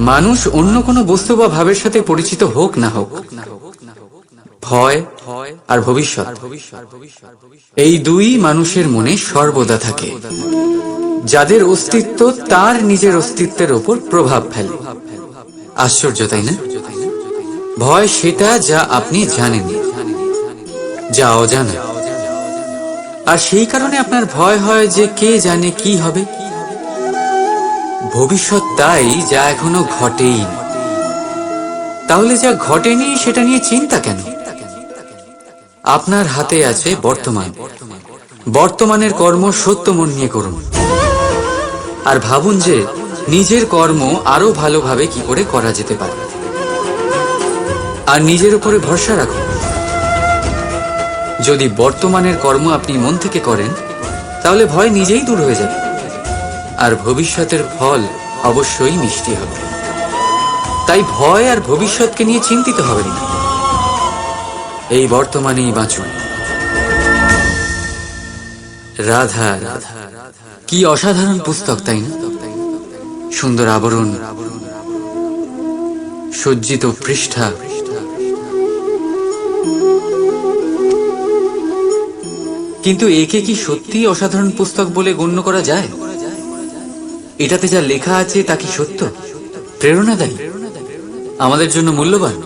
মানুষ অন্য কোনো বস্তু বা ভাবের সাথে পরিচিত হোক না হোক, ভয় আর ভবিষ্যৎ এই দুই মানুষের মনে সর্বদা থাকে, যাদের অস্তিত্ব তার নিজের অস্তিত্বের উপর প্রভাব ফেলে। আশ্চর্য, তাই না? ভয় সেটা যা আপনি জানেন, যা অজানা, আর সেই কারণে আপনার ভয় হয় যে কে জানে কি হবে। ভবিষ্যৎ তাই যা এখনো ঘটেই। তাহলে যা ঘটেনি সেটা নিয়ে চিন্তা কেন? আপনার হাতে আছে বর্তমান। বর্তমানের কর্ম সত্য মন নিয়ে করুন, আর ভাবুন যে নিজের কর্ম আরো ভালোভাবে কি করে করা যেতে পারে। আর নিজের উপরে ভরসা রাখুন। যদি বর্তমানের কর্ম আপনি মন থেকে করেন, তাহলে ভয় নিজেই দূর হয়ে যাবে, আর ভবিষ্যতের ফল অবশ্যই মিষ্টি হবে। তাই ভয় আর ভবিষ্যৎকে নিয়ে চিন্তিত হবেন না, এই বর্তমানেই বাঁচুন। রাধা রাধা, কি অসাধারণ পুস্তক, তাই না? সুন্দর আবরণ, সজ্জিত পৃষ্ঠা, কিন্তু একে কি সত্যি অসাধারণ পুস্তক বলে গণ্য করা যায়? এটাতে যা লেখা আছে তা কি সত্য, প্রেরণাদায়ী, আমাদের জন্য মূল্যবান?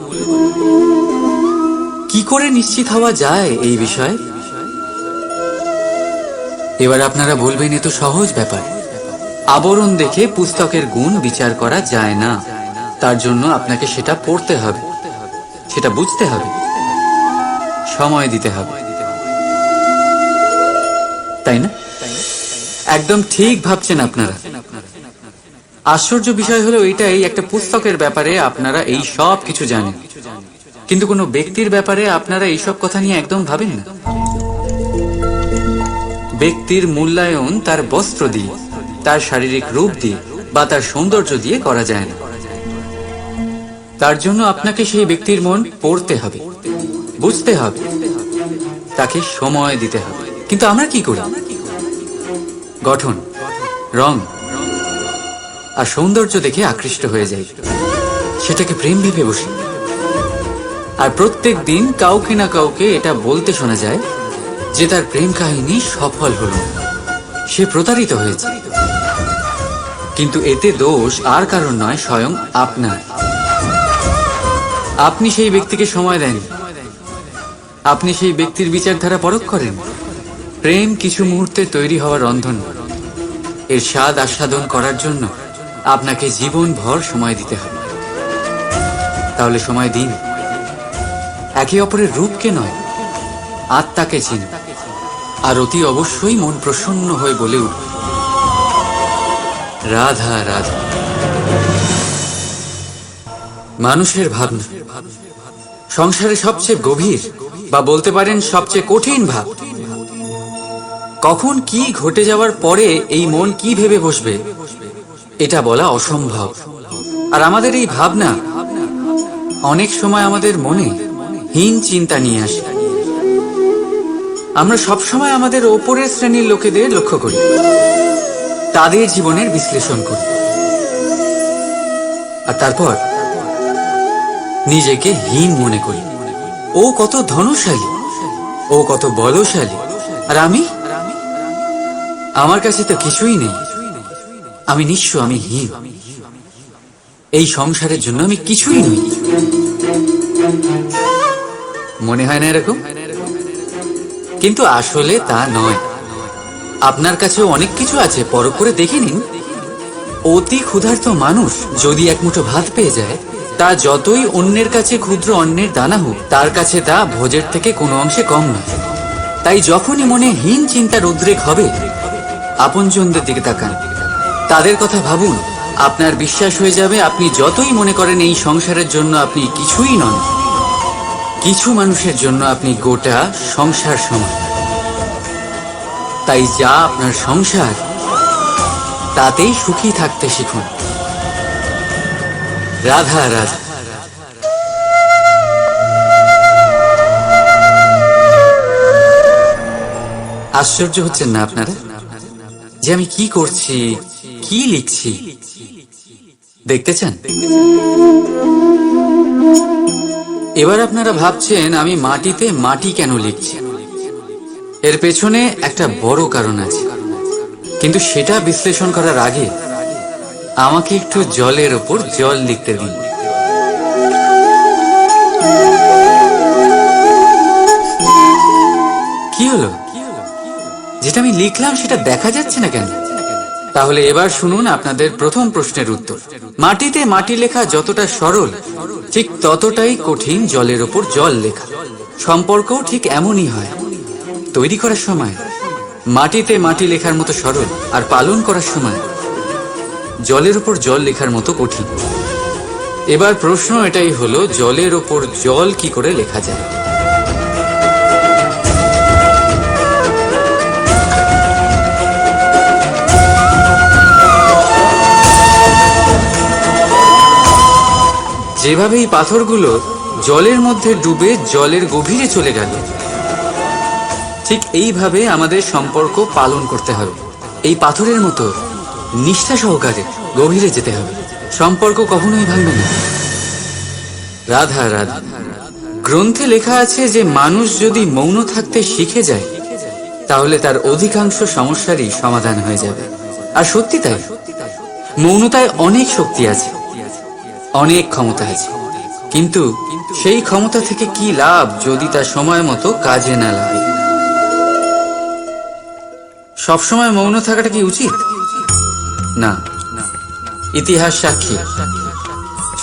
কি করে নিশ্চিত হওয়া যায় এই বিষয়ে? এবার আপনারা বলবেন, এ তো সহজ ব্যাপার। আবরণ দেখে পুস্তকের গুণ বিচার করা যায় না। তার জন্য আপনাকে সেটা পড়তে হবে, সেটা বুঝতে হবে, সময় দিতে হবে, তাই না? একদম ঠিক ভাবছেন আপনারা। আশ্চর্য বিষয় হলো এইটাই, একটা পুস্তকের ব্যাপারে আপনারা এই সব কিছু জানেন, কিন্তু কোনো ব্যক্তির ব্যাপারে আপনারা এইসব কথা নিয়ে একদম ভাবেন না। ব্যক্তির মূল্যায়ন তার বস্ত্র দিয়ে, তার শারীরিক রূপ দিয়ে বা তার সৌন্দর্য দিয়ে করা যায় না। তার জন্য আপনাকে সেই ব্যক্তির মন পড়তে হবে, বুঝতে হবে, তাকে সময় দিতে হবে। কিন্তু আমরা কি করি? গঠন, রং আর সৌন্দর্য দেখে আকৃষ্ট হয়ে যাই, সেটাকে প্রেম ভেবে বসি। আর প্রত্যেক দিন কাউকে না কাউকে এটা বলতে শোনা যায় যে তার প্রেম কাহিনী সফল হল, সে প্রতারিত হয়েছে। কিন্তু এতে দোষ আর কারণ নয়, স্বয়ং আপনার। আপনি সেই ব্যক্তিকে সময় দেন, আপনি সেই ব্যক্তির বিচারধারা পরখ করেন। প্রেম কিছু মুহূর্তে তৈরি হওয়ার রন্ধন, এর স্বাদ আস্বাদন করার জন্য আপনাকে জীবনভর সময় দিতে হবে। তাহলে সময় দিন, একে অপরের রূপকে নয়, আত্মাকে চিন, আর অতি অবশ্যই মন প্রসন্ন হয়ে বলে উঠবে, রাধা রাধা। মানুষের ভাবনা সংসারে সবচেয়ে গভীর, বা বলতে পারেন সবচেয়ে কঠিন ভাব। কখন কি ঘটে যাওয়ার পরে এই মন কি ভেবে বসবে, এটা বলা অসম্ভব। আর আমাদের এই ভাবনা অনেক সময় আমাদের মনে হীন চিন্তা নিয়ে আসে। আমরা সবসময় আমাদের ওপরের শ্রেণীর লোকেদের লক্ষ্য করি, তাদের জীবনের বিশ্লেষণ করি, আর তারপর নিজেকে হীন মনে করি। ও কত ধনশালী, ও কত বলশালী, আর আমি, আমার কাছে তো কিছুই নেই, আমি নিঃস্ব, আমি হীন, এই সংসারের জন্য আমি কিছুই নই। মনে হয় না এরকম? কিন্তু আসলে তা নয়। আপনার কাছেও অনেক কিছু আছে, পরখ করে দেখে নিন। অতি ক্ষুধার্ত মানুষ যদি এক মুঠো ভাত পেয়ে যায়, তা যতই অন্যের কাছে ক্ষুদ্র অন্নের দানা হোক, তার কাছে তা ভোজের থেকে কোনো অংশে কম নয়। তাই যখনই মনে হীন চিন্তার উদ্রেক হবে, আপনজনদের দিকে তাকান, তাদের কথা ভাবুন। আপনার বিশ্বাস হয়ে যাবে, আপনি যতই মনে করেন এই সংসারের জন্য আপনি কিছুই নন, কিছু মানুষের জন্য আপনি গোটা সংসার সমান। তাই যা আপনার সংসার, তাতেই সুখী থাকতে শিখুন। রাধা রাধা। আশ্চর্য হচ্ছেন না আপনারা যে আমি কি করছি, কি লিখছি? দেখতে চান? এবার আপনারা ভাবছেন আমি মাটিতে মাটি কেন লিখছি। এর পেছনে একটা বড় কারণ আছে, কিন্তু সেটা বিশ্লেষণ করার আগে আমাকে একটু জলের ওপর জল লিখতে দিন। কি হলো? যেটা আমি লিখলাম সেটা দেখা যাচ্ছে না কেন? তাহলে এবার শুনুন আপনাদের প্রথম প্রশ্নের উত্তর। মাটিতে মাটি লেখা যতটা সরল, ঠিক ততটাই কঠিন জলের ওপর জল লেখা। সম্পর্কও ঠিক এমনই হয়। তৈরি করার সময় মাটিতে মাটি লেখার মতো সরল, আর পালন করার সময় জলের ওপর জল লেখার মতো কঠিন। এবার প্রশ্ন এটাই হলো, জলের ওপর জল কি করে লেখা যায়? যেভাবে এই পাথরগুলো জলের মধ্যে ডুবে জলের গভীরে চলে গেল, ঠিক এইভাবে আমাদের সম্পর্ক পালন করতে হবে। এই পাথরের মতো নিষ্ঠা সহকারে গভীরে যেতে হবে। সম্পর্ক কখনোই ভাঙবে না। রাধা রাধা। গ্রন্থে লেখা আছে যে মানুষ যদি মৌন থাকতে শিখে যায়, তাহলে তার অধিকাংশ সমস্যারই সমাধান হয়ে যাবে। আর সত্যি তাই, মৌনতায় অনেক শক্তি আছে, অনেক ক্ষমতা আছে। কিন্তু সেই ক্ষমতা থেকে কি লাভ যদি তা সময় মতো কাজে না লাগে? সবসময় মৌন থাকাটা কি উচিত? না। ইতিহাস সাক্ষী,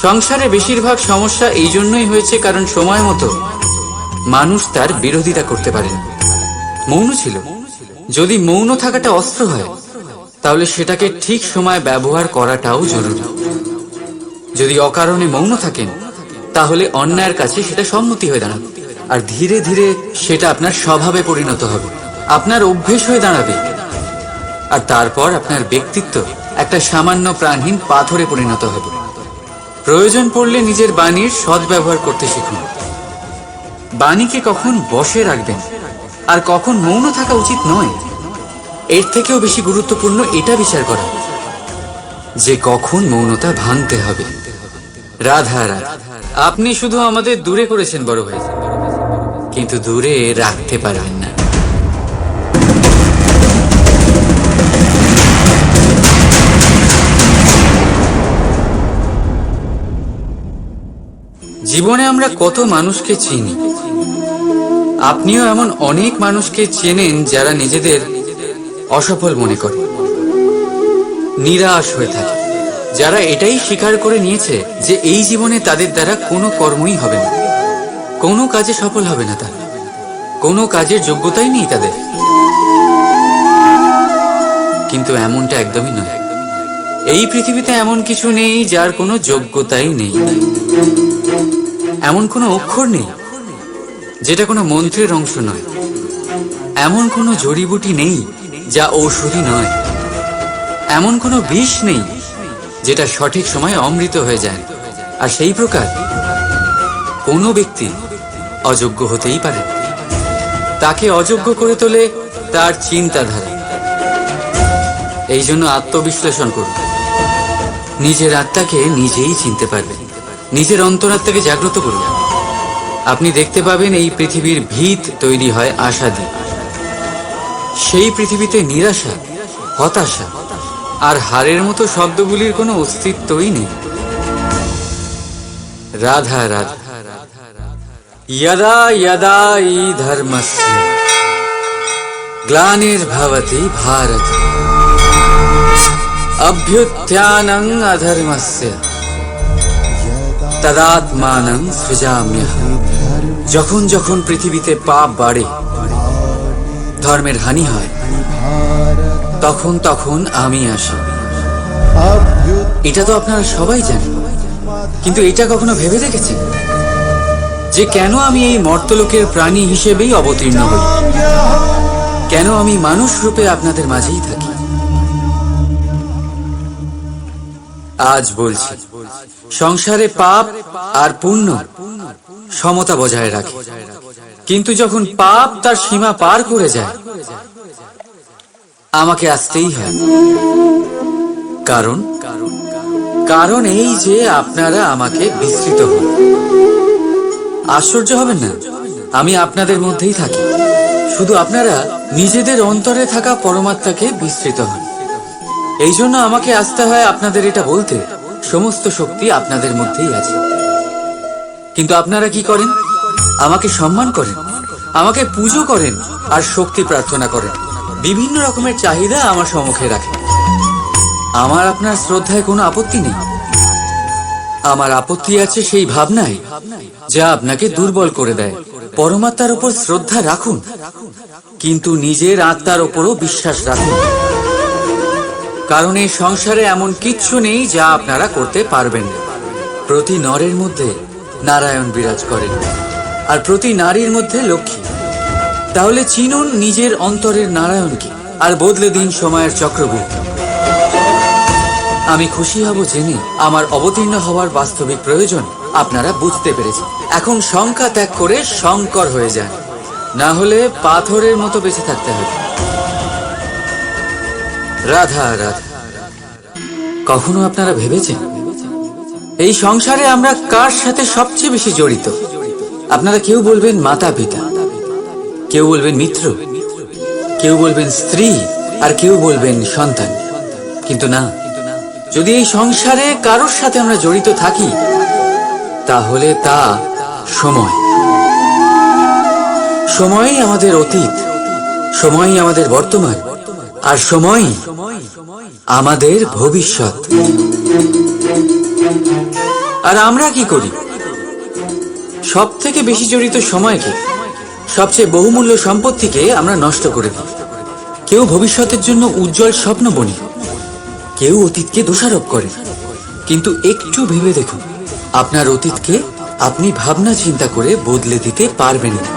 সংসারে বেশিরভাগ সমস্যা এই জন্যই হয়েছে কারণ সময় মতো মানুষ তার বিরোধিতা করতে পারে। মৌন ছিল। যদি মৌন থাকাটা অস্ত্র হয়, তাহলে সেটাকে ঠিক সময় ব্যবহার করাটাও জরুরি। যদি অকারণে মৌন থাকেন, তাহলে অন্যায়ের কাছে সেটা সম্মতি হয়ে দাঁড়াবে, আর ধীরে ধীরে সেটা আপনার স্বভাবে পরিণত হবে, আপনার অভ্যেস হয়ে দাঁড়াবে, আর তারপর আপনার ব্যক্তিত্ব একটা সামান্য প্রাণহীন পাথরে পরিণত হবে। প্রয়োজন পড়লে নিজের বাণীর সদ্ব্যবহার করতে শিখুন। বাণীকে কখন বশে রাখবেন আর কখন মৌন থাকা উচিত নয়, এর থেকেও বেশি গুরুত্বপূর্ণ এটা বিচার করা যে কখন মৌনতা ভাঙতে হবে। রাধা রাধা। আপনি শুধু আমাদের দূরে করেছেন বড় ভাই, কিন্তু দূরে রাখতে পারবেন না। জীবনে আমরা কত মানুষকে চিনি। আপনিও এমন অনেক মানুষকে চেনেন যারা নিজেদের অসফল মনে করে, নিরাশ হয়ে থাকে, যারা এটাই স্বীকার করে নিয়েছে যে এই জীবনে তাদের দ্বারা কোনো কর্মই হবে না, কোনো কাজে সফল হবে না, তারা কোনো কাজের যোগ্যতাই নেই তাদের। কিন্তু এমনটা একদমই নয়। এই পৃথিবীতে এমন কিছু নেই যার কোনো যোগ্যতাই নেই। এমন কোনো অক্ষর নেই যেটা কোনো মন্ত্রের অংশ নয়। এমন কোনো জড়িবুটি নেই যা ঔষধি নয়। এমন কোনো বিষ নেই যেটা সঠিক সময়ে অমৃত হয়ে যায়। আর সেই প্রকার কোনো ব্যক্তি অযোগ্য হতেই পারে। তাকে অযোগ্য করে তোলে তার চিন্তাধারা। এই জন্য আত্মবিশ্লেষণ করুন। নিজের আত্মাকে নিজেই চিনতে পারবেন। নিজের অন্তরাত্মাকে জাগ্রত করুন। আপনি দেখতে পাবেন এই পৃথিবীর ভিত তৈরি হয় আশা দিয়ে। সেই পৃথিবীতে নিরাশা, হতাশা আর হারের মতো শব্দগুলির কোনো অস্তিত্বই নেই। রাধা রাধা। यदा यदा हि धर्मस्य ग्लानिर्भवति भारत अभ्युत्थानं अधर्मस्य तदात्मानं सृजाम्यहम्। যখন যখন পৃথিবীতে পাপ বাড়ে, ধর্মের হানি হয়, তখন তখন আমি আসি। এটা তো আপনারা সবাই জানেন, কিন্তু এটা কখনো ভেবে দেখেছেন যে কেন আমি এই মর্তলোকের প্রাণী হিসেবেই অবতীর্ণ হই? কেন আমি মানুষ রূপে আপনাদের মাঝেই থাকি? আজ বলছি, সংসারে পাপ আর পুণ্য সমতা বজায় রাখে, কিন্তু যখন পাপ তার সীমা পার করে যায়, আমাকে আসতেই হয়। কারণ এই যে আপনারা আমাকে বিস্তৃত হন। আশ্চর্য হবেন না, আমি আপনাদের মধ্যেই থাকি, শুধু আপনারা নিজেদের অন্তরে থাকা পরমাত্মাকে বিস্তৃত হন। এই জন্য আমাকে আসতে হয় আপনাদের এটা বলতে, সমস্ত শক্তি আপনাদের মধ্যেই আছে। কিন্তু আপনারা কি করেন? আমাকে সম্মান করেন, আমাকে পুজো করেন, আর শক্তি প্রার্থনা করেন, বিভিন্ন রকমের চাহিদা আমার সম্মুখে রাখেন। আমার আপনার শ্রদ্ধায় কোনো আপত্তি নেই। আমার আপত্তি আছে সেই ভাবনায় যা আপনাকে দুর্বল করে দেয়। পরমাত্মার উপর শ্রদ্ধা রাখুন, কিন্তু নিজের আত্মার উপরও বিশ্বাস রাখুন। কারণ এই সংসারে এমন কিচ্ছু নেই যা আপনারা করতে পারবেন না। প্রতি নরের মধ্যে নারায়ণ বিরাজ করেন, আর প্রতি নারীর মধ্যে লক্ষ্মী। তাহলে চিনুন নিজের অন্তরের নারায়ণকে, আর বদলে দিন সময়ের চক্রবর্তী। আমি খুশি হব জেনে আমার অবতীর্ণ হওয়ার বাস্তবিক প্রয়োজন আপনারা বুঝতে পেরেছেন। এখন শঙ্কা ত্যাগ করে শঙ্কর হয়ে যান, না হলে পাথরের মতো বেঁচে থাকতে হবে। রাধা রাধা। কখনো আপনারা ভেবেছেন এই সংসারে আমরা কার সাথে সবচেয়ে বেশি জড়িত? আপনারা কেউ বলবেন মাতা পিতা, কেউ বলবেন মিত্র, কেউ বলবেন স্ত্রী, আর কেউ বলবেন সন্তান। কিন্তু না, যদি এই সংসারে কারোর সাথে আমরা জড়িত থাকি, তাহলে তা সময়। সময়ই আমাদের অতীত, সময়ই আমাদের বর্তমান, আর সময়ই আমাদের ভবিষ্যৎ। আর আমরা কি করি? সব থেকে বেশি জড়িত সময়কে, সবচেয়ে বহুমূল্য সম্পত্তিকে আমরা নষ্ট করে দিই। কেউ ভবিষ্যতের জন্য উজ্জ্বল স্বপ্ন বনি, কেউ অতীতকে দোষারোপ করে। কিন্তু একটু ভেবে দেখুন, আপনার অতীতকে আপনি ভাবনা চিন্তা করে বদলে দিতে পারবেন না।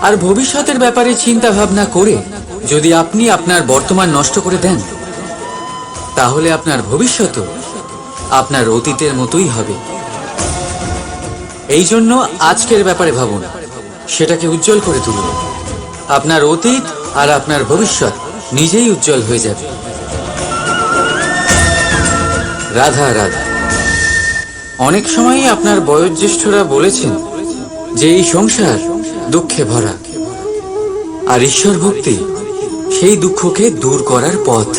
আর ভবিষ্যতের ব্যাপারে চিন্তা ভাবনা করে যদি আপনি আপনার বর্তমান নষ্ট করে দেন, তাহলে আপনার ভবিষ্যৎও আপনার অতীতের মতোই হবে। এই জন্য আজকের ব্যাপারে ভাবুন, সেটাকে উজ্জ্বল করে তুলুন। আপনার অতীত আর আপনার ভবিষ্যৎ নিজেই উজ্জ্বল হয়ে যাবে। রাধা রাধা। অনেক সময়ই আপনার বয়োজ্যেষ্ঠরা বলেছেন যে এই সংসার দুঃখে ভরা, আর ঈশ্বর ভক্তি সেই দুঃখকে দূর করার পথ।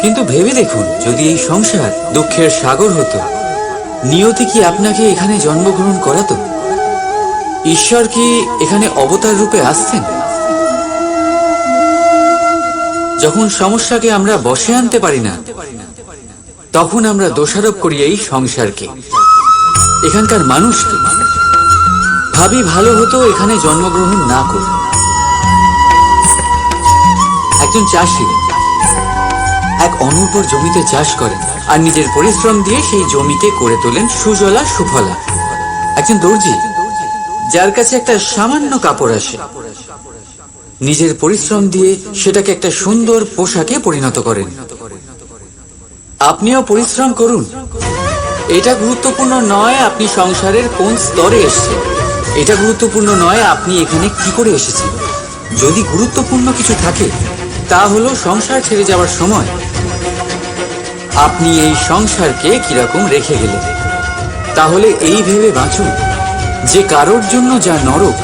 কিন্তু ভেবে দেখুন, যদি এই সংসার দুঃখের সাগর হতো, নিয়তি কি আপনাকে এখানে জন্মগ্রহণ করাতো? ঈশ্বর কি এখানে অবতার রূপে আসছেন? যখন সমস্যাকে আমরা বশে আনতে পারি না, তখন আমরা দোষারোপ করি এই সংসারকে, এখানকার মানুষকে। ভাবি ভালো হতো এখানে জন্মগ্রহণ না করে। একজন চাষি এক অনুর্বর জমিতে চাষ করেন, আর নিজের পরিশ্রম দিয়ে সেই জমিকে করে তোলেন সুজলা সুফলা। একজন দর্জি, যার কাছে একটা সামান্য কাপড় আসে, নিজের পরিশ্রম দিয়ে সেটাকে একটা সুন্দর পোশাকে পরিণত করেন। আপনিও পরিশ্রম করুন। এটা গুরুত্বপূর্ণ নয় আপনি সংসারের কোন স্তরে এসেছেন, এটা গুরুত্বপূর্ণ নয় আপনি এখানে কি করে এসেছেন। যদি গুরুত্বপূর্ণ কিছু থাকে, তা হলো সংসার ছেড়ে যাওয়ার সময় আপনি এই সংসারকে কিরকম রেখে গেলেন। তাহলে এই ভেবে বাঁচুন যে কারোর জন্য যা নরক,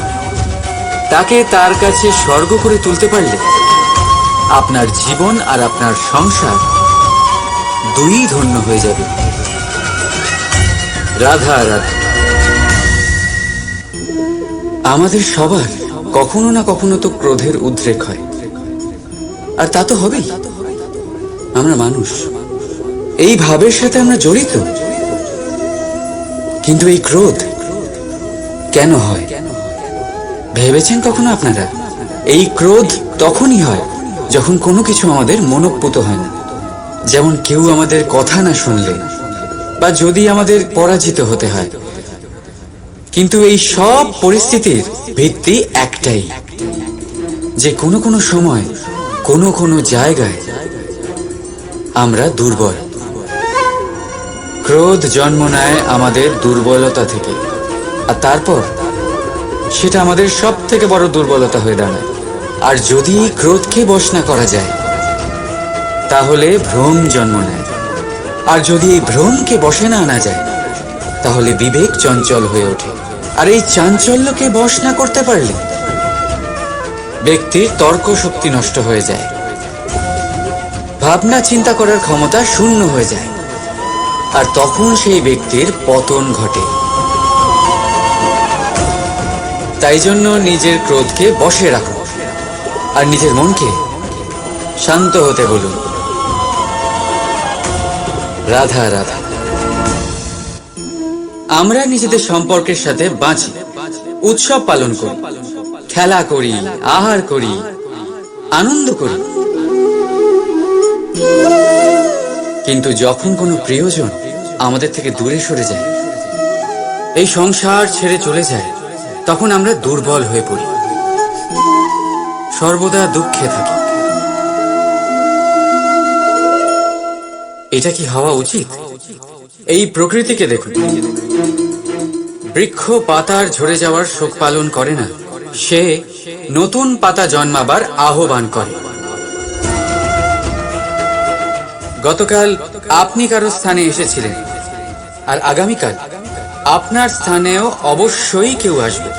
তাকে তার কাছে স্বর্গ করে তুলতে পারলে আপনার জীবন আর আপনার সংসার দুই ধন্য হয়ে যাবে। রাধা রাধা। আমাদের সবার কখনো না কখনো তো ক্রোধের উদ্রেক হয়, আর তা তো হবেই। আমরা মানুষ, এই ভাবের সাথে আমরা জড়িত। কিন্তু এই ক্রোধ কেন হয় ভেবেছেন কখনো আপনারা? এই ক্রোধ তখনই হয় যখন কোনো কিছু আমাদের মনোপুত হয় না। যেমন কেউ আমাদের কথা না শুনলে, বা যদি আমাদের পরাজিত হতে হয়। কিন্তু এই সব পরিস্থিতির ভিত্তি একটাই, যে কোনো কোনো সময় কোনো কোনো জায়গায় আমরা দুর্বল। ক্রোধ জন্ম নেয় আমাদের দুর্বলতা থেকে, আর তারপর সেটা আমাদের সব থেকে বড় দুর্বলতা হয়ে দাঁড়ায়। আর যদি ক্রোধকে বশ না করা যায়, তাহলে ভ্রম জন্ম নেয়। আর যদি এই ভ্রমকে বশে না আনা যায়, তাহলে বিবেক চঞ্চল হয়ে ওঠে। আর এই চাঞ্চল্যকে বশ না করতে পারলে ব্যক্তির তর্ক শক্তি নষ্ট হয়ে যায়, ভাবনা চিন্তা করার ক্ষমতা শূন্য হয়ে যায়, আর তখন সেই ব্যক্তির পতন ঘটে। তাই জন্য নিজের ক্রোধকে বশে রাখুন আর নিজের মনকে শান্ত হতে বলুন। রাধা রাধা। আমরা নিজেদের সম্পর্কের সাথে বাঁচি, উৎসব পালন করি, খেলা করি, আহার করি, আনন্দ করি। কিন্তু যখন কোনো প্রিয়জন আমাদের থেকে দূরে সরে যায়, এই সংসার ছেড়ে চলে যায়, তখন আমরা দুর্বল হয়ে পড়ি, সর্বদা দুঃখে থাকি। এটা কি হওয়া উচিত? এই প্রকৃতিকে দেখুন, বৃক্ষ পাতার ঝরে যাওয়ার শোক পালন করে না, সে নতুন পাতা জন্মাবার আহ্বান করে। গতকাল আপনি কারো স্থানে এসেছিলেন, আর আগামীকাল আপনার স্থানেও অবশ্যই কেউ আসবে।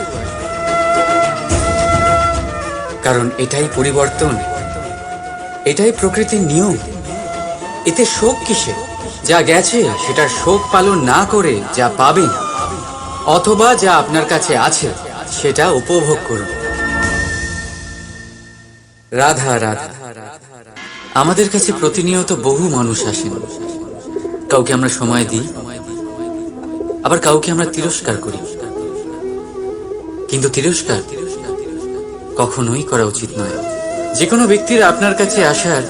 কারণ এটাই পরিবর্তন, এটাই প্রকৃতির নিয়ম। এতে শোক কিসে? যা গেছে সেটার শোক পালন না করে যা পাবেন, অথবা যা আপনার কাছে আছে, সেটা উপভোগ করুন। রাধা রাধা। আমাদের কাছে প্রতিনিয়ত বহু মানুষ আসেন। কাউকে আমরা সময় দিই, আবার কাউকে আমরা তিরস্কার করি। কিন্তু তিরস্কার কখনোই করা উচিত নয়। যে কোনো ব্যক্তির আপনার কাছে আসার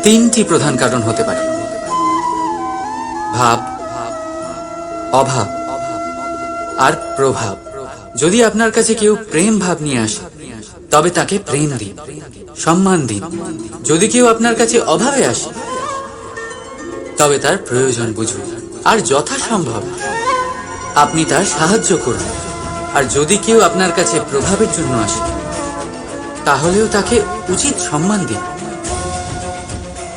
তিনটি প্রধান কারণ হতে পারে: ভাব, অভাব আর প্রভাব। যদি আপনার কাছে কেউ প্রেম ভাব নিয়ে আসে, তবে তাকে প্রেম দিন, সম্মান দিন। যদি কেউ আপনার কাছে অভাবে আসে, তবে তার প্রয়োজন বুঝুন, আর যথাসম্ভব আপনি তার সাহায্য করুন। আর যদি কেউ আপনার কাছে প্রভাবের জন্য আসে, তাহলেও তাকে উচিত সম্মান দিন।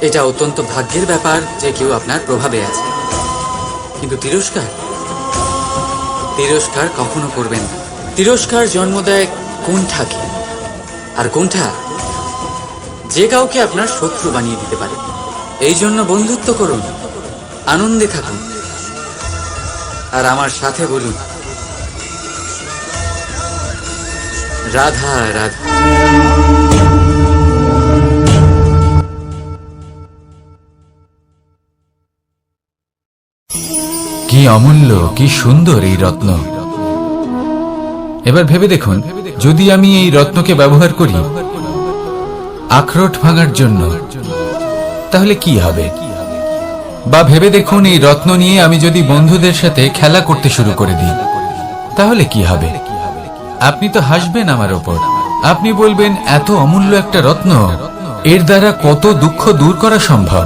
এটা অত্যন্ত ভাগ্যের ব্যাপার যে কেউ আপনার প্রভাবে আছে। কিন্তু তিরস্কার কখনো করবেন না। তিরস্কার জন্ম দেয় কুণ্ঠাকে, আর কুণ্ঠা যে কাউকে আপনার শত্রু বানিয়ে দিতে পারে। এই জন্য বন্ধুত্ব করুন, আনন্দে থাকুন, আর আমার সাথে বলুন রাধা রাধা। কি অমূল্য, কি সুন্দর এই রত্ন। এবার ভেবে দেখুন, যদি আমি এই রত্নকে ব্যবহার করি আখরোট ভাঙার জন্য, তাহলে কি হবে? বা ভেবে দেখুন, এই রত্ন নিয়ে আমি যদি বন্ধুদের সাথে খেলা করতে শুরু করে দিই, তাহলে কি হবে? আপনি তো হাসবেন আমার ওপর। আপনি বলবেন, এত অমূল্য একটা রত্ন, এর দ্বারা কত দুঃখ দূর করা সম্ভব।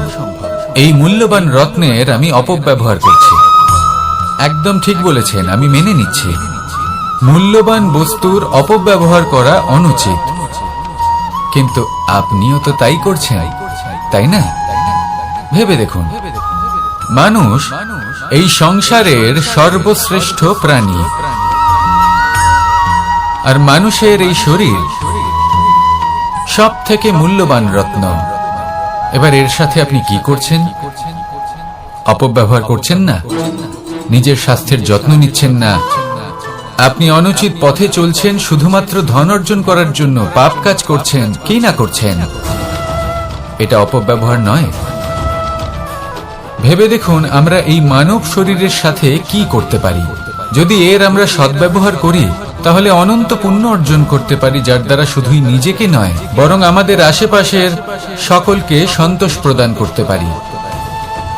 এই মূল্যবান রত্নের আমি অপব্যবহার করছি। একদম ঠিক বলেছেন, আমি মেনে নিচ্ছি। মূল্যবান বস্তুর অপব্যবহার করা অনুচিত। কিন্তু আপনিও তো তাই করছেন, তাই না? ভেবে দেখুন, মানুষ এই সংসারের সর্বশ্রেষ্ঠ প্রাণী, আর মানুষের এই শরীর সব থেকে মূল্যবান রত্ন। এবার এর সাথে আপনি কি করছেন? অপব্যবহার করছেন না, নিজের স্বাস্থ্যের যত্ন নিচ্ছেন না, আপনি অনুচিত পথে চলছেন, শুধুমাত্র ধন অর্জন করার জন্য পাপ কাজ করছেন। কি না করছেন? এটা অপব্যবহার নয়? ভেবে দেখুন, আমরা এই মানব শরীরের সাথে কি করতে পারি। যদি এর আমরা সদ্ব্যবহার করি, তাহলে অনন্ত পুণ্য অর্জন করতে পারি, যার দ্বারা শুধুই নিজেকে নয়, বরং আমাদের আশেপাশের সকলকে সন্তোষ প্রদান করতে পারি।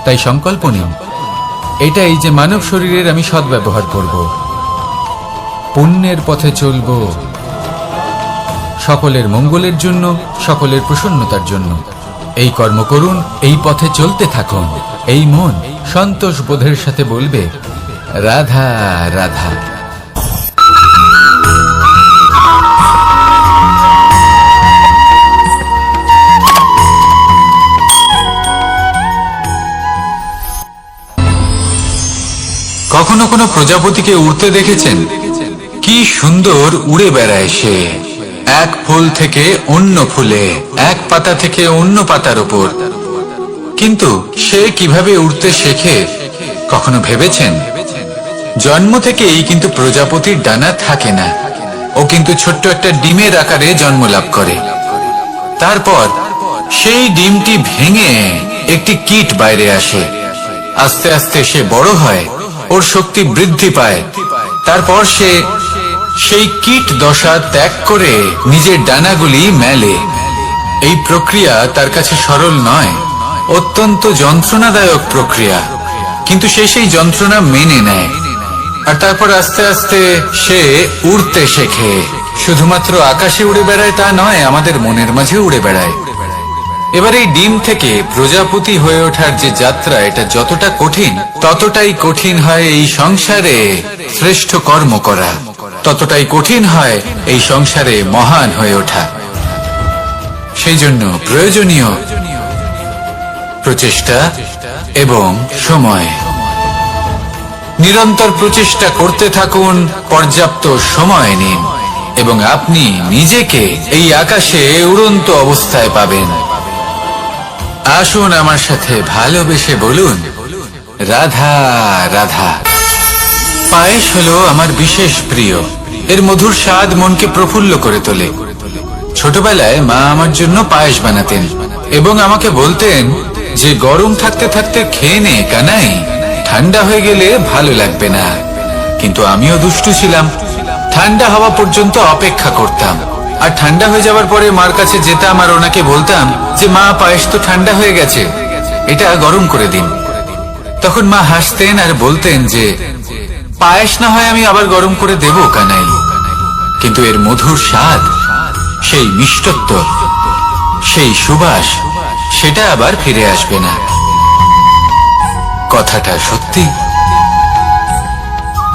তাই সংকল্প নিন, এটাই যে মানব শরীরের আমি সদ্ব্যবহার করব, পুণ্যের পথে চলব, সকলের মঙ্গলের জন্য, সকলের প্রসন্নতার জন্য। এই কর্ম করুন, এই পথে চলতে থাকুন। এই মন সন্তোষ বোধের সাথে বলবে রাধা রাধা। কখনো কোনো প্রজাপতিকে উড়তে দেখেছেন? কি সুন্দর উড়ে বেড়ায় সে, এক ফুল থেকে অন্য ফুলে, এক পাতা থেকে অন্য পাতার উপর। কিন্তু সে কিভাবে উড়তে শেখে কখনো ভেবেছেন? জন্ম থেকেই কিন্তু প্রজাপতির ডানা থাকে না, ও কিন্তু ছোট্ট একটা ডিমের আকারে জন্ম লাভ করে। তারপর সেই ডিমটি ভেঙে একটি কীট বাইরে আসে। আস্তে আস্তে সে বড় হয়, ওর শক্তি বৃদ্ধি পায়। তারপর সে সেই কীট দশা ত্যাগ করে নিজের ডানাগুলি মেলে। এই প্রক্রিয়া তার কাছে সরল নয়, অত্যন্ত যন্ত্রণাদায়ক প্রক্রিয়া, কিন্তু সে সেই যন্ত্রণা মেনে নেয়। আর তারপর আস্তে আস্তে সে উড়তে শেখে। শুধুমাত্র আকাশে উড়ে বেড়ায় তা নয়, আমাদের মনের মাঝে উড়ে বেড়ায়। এবার এই ডিম থেকে প্রজাপতি হয়ে ওঠার যে যাত্রা, এটা যতটা কঠিন, ততটাই কঠিন হয় এই সংসারে শ্রেষ্ঠ কর্ম করা, ততটাই কঠিন হয় এই সংসারে মহান হয়ে ওঠা। সেই জন্য প্রয়োজনীয় প্রচেষ্টা এবং সময়। নিরন্তর প্রচেষ্টা করতে থাকুন, পর্যাপ্ত সময় নিন, এবং আপনি নিজেকে এই আকাশে উড়ন্ত অবস্থায় পাবেন। আসুন আমার সাথে ভালোবেসে বলুন, রাধা রাধা। পায়েস হলো আমার বিশেষ প্রিয়। এর মধুর স্বাদ মনকে প্রফুল্ল করে তোলে। ছোটবেলায় মা আমার জন্য পায়েস বানাতেন এবং আমাকে বলতেন যে গরম থাকতে থাকতে খেয়ে নে কানাই, ঠান্ডা হয়ে গেলে ভালো লাগবে না। কিন্তু আমিও দুষ্টু ছিলাম, ঠান্ডা হওয়া পর্যন্ত অপেক্ষা করতাম, আর ঠান্ডা হয়ে যাওয়ার পরে মার কাছে যেতাম আর ওনাকে বলতাম যে মা, পায়েস তো ঠান্ডা হয়ে গেছে, এটা গরম করে দিন। তখন মা হাসতেন আর বলতেন যে পায়েস না হয় আমি আবার গরম করে দেব কানাই, কিন্তু এর মধুর স্বাদ, সেই মিষ্টত্ব, সেই সুবাস, সেটা আবার ফিরে আসবে না। কথাটা সত্যি,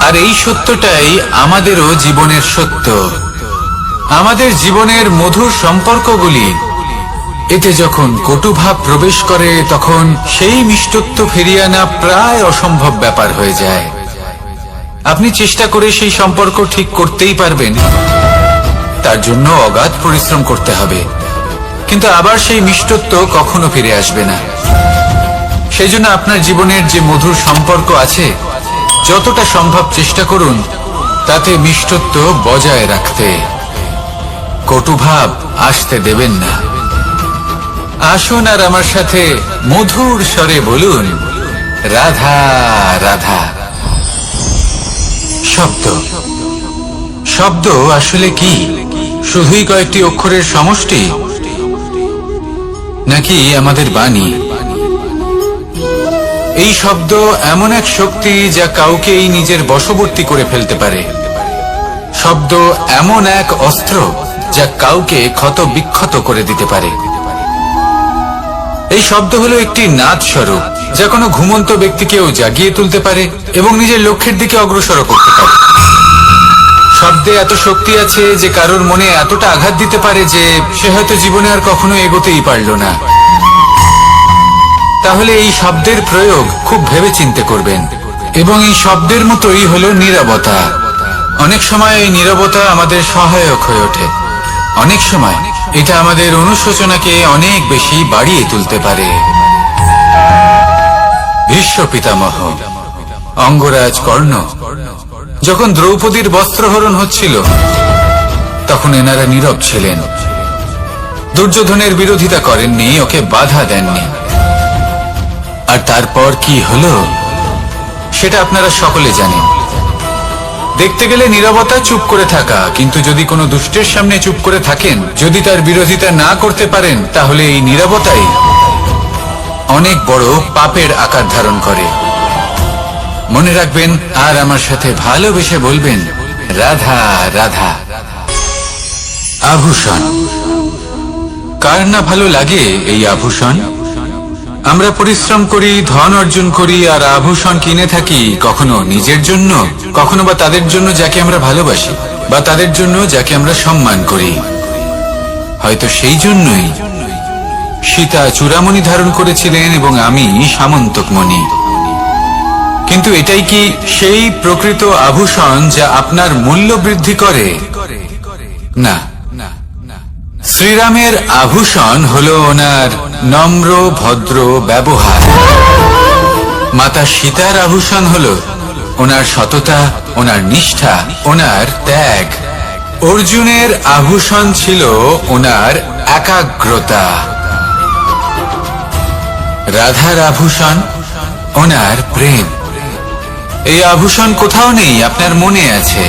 আর এই সত্যটাই আমাদেরও জীবনের সত্য। আমাদের জীবনের মধুর সম্পর্কগুলি, এতে যখন কটুভাব প্রবেশ করে তখন সেই মিষ্টত্ব ফিরিয়ে আনা প্রায় অসম্ভব ব্যাপার হয়ে যায়। আপনি চেষ্টা করে সেই সম্পর্ক ঠিক করতেই পারবেন, তার জন্য অগাধ পরিশ্রম করতে হবে, কিন্তু আবার সেই মিষ্টত্ব কখনো ফিরে আসবে না। সেই জন্য আপনার জীবনের যে মধুর সম্পর্ক আছে, যতটা সম্ভব চেষ্টা করুন তাতে মিষ্টত্ব বজায় রাখতে। কটুভাব আসতে দেবেন না। আসুন আর আমার সাথে মধুর স্বরে বলুন, রাধা রাধা। শব্দ, শব্দ আসলে কি? শুধুই কয়েকটি অক্ষরের সমষ্টি, নাকি আমাদের বাণী? এই শব্দ এমন এক শক্তি যা কাউকেই নিজের বশবর্তী করে ফেলতে পারে। শব্দ এমন এক অস্ত্র যা কাউকে ক্ষত বিক্ষত করে দিতে পারে। এই শব্দ হলো একটি নাদ স্বরূপ যা কোনো ঘুমন্ত ব্যক্তিকেও জাগিয়ে তুলতে পারে এবং নিজের লক্ষ্যের দিকে অগ্রসর করতে পারে। শব্দে এত শক্তি আছে যে কারোর মনে এতটা আঘাত দিতে পারে যে সে হয়তো জীবনে আর কখনো এগোতেই পারল না। তাহলে এই শব্দের প্রয়োগ খুব ভেবেচিন্তে করবেন। এবং এই শব্দের মতোই হলো নীরবতা। অনেক সময় এই নীরবতা আমাদের সহায়ক হয়ে ওঠে, অনেক সময় এটা আমাদের অনুশোচনাকে অনেক বেশি বাড়িয়ে তুলতে পারে। ভীষ্ম পিতামহ, অঙ্গরাজ কর্ণ, যখন দ্রৌপদীর বস্ত্রহরণ হচ্ছিল তখন এনারা নীরব ছিলেন। দুর্যোধনের বিরোধিতা করেননি, ওকে বাধা দেননি। আর তারপর কি হলো সেটা আপনারা সকলে জানেন। দেখতে গেলে নীরবতা চুপ করে থাকা, কিন্তু যদি কোনো দুষ্টের সামনে চুপ করে থাকেন, যদি তার বিরোধিতা না করতে পারেন, তাহলে এই নীরবতাই অনেক বড় পাপের আকার ধারণ করে। মনে রাখবেন আর আমার সাথে ভালোবেসে বলবেন, রাধা রাধা। আভূষণ, কার না ভালো লাগে এই আভূষণ? আমরা পরিশ্রম করি, ধন অর্জন করি, আর আভূষণ কিনে থাকি, কখনো নিজের জন্য, কখনো বা তাদের জন্য যাকে আমরা ভালোবাসি, বা তাদের জন্য যাকে আমরা সম্মান করি। হয়তো সেই জন্যই সীতা চূড়ামণি ধারণ করেছিলেন এবং আমি সামন্তক মণি। কিন্তু এটাই কি সেই প্রকৃত আভূষণ যা আপনার মূল্য বৃদ্ধি করে? না। শ্রীরামের আভূষণ হলো ওনার নম্র ভদ্র ব্যবহার। মাতা সীতার আভূষণ হলো ওনার সততা, ওনার নিষ্ঠা, ওনার ত্যাগ। অর্জুনের আভূষণ ছিল ওনার একাগ্রতা। রাধার আভূষণ ওনার প্রেম। এই আভূষণ কোথাও নেই, আপনার মনে আছে।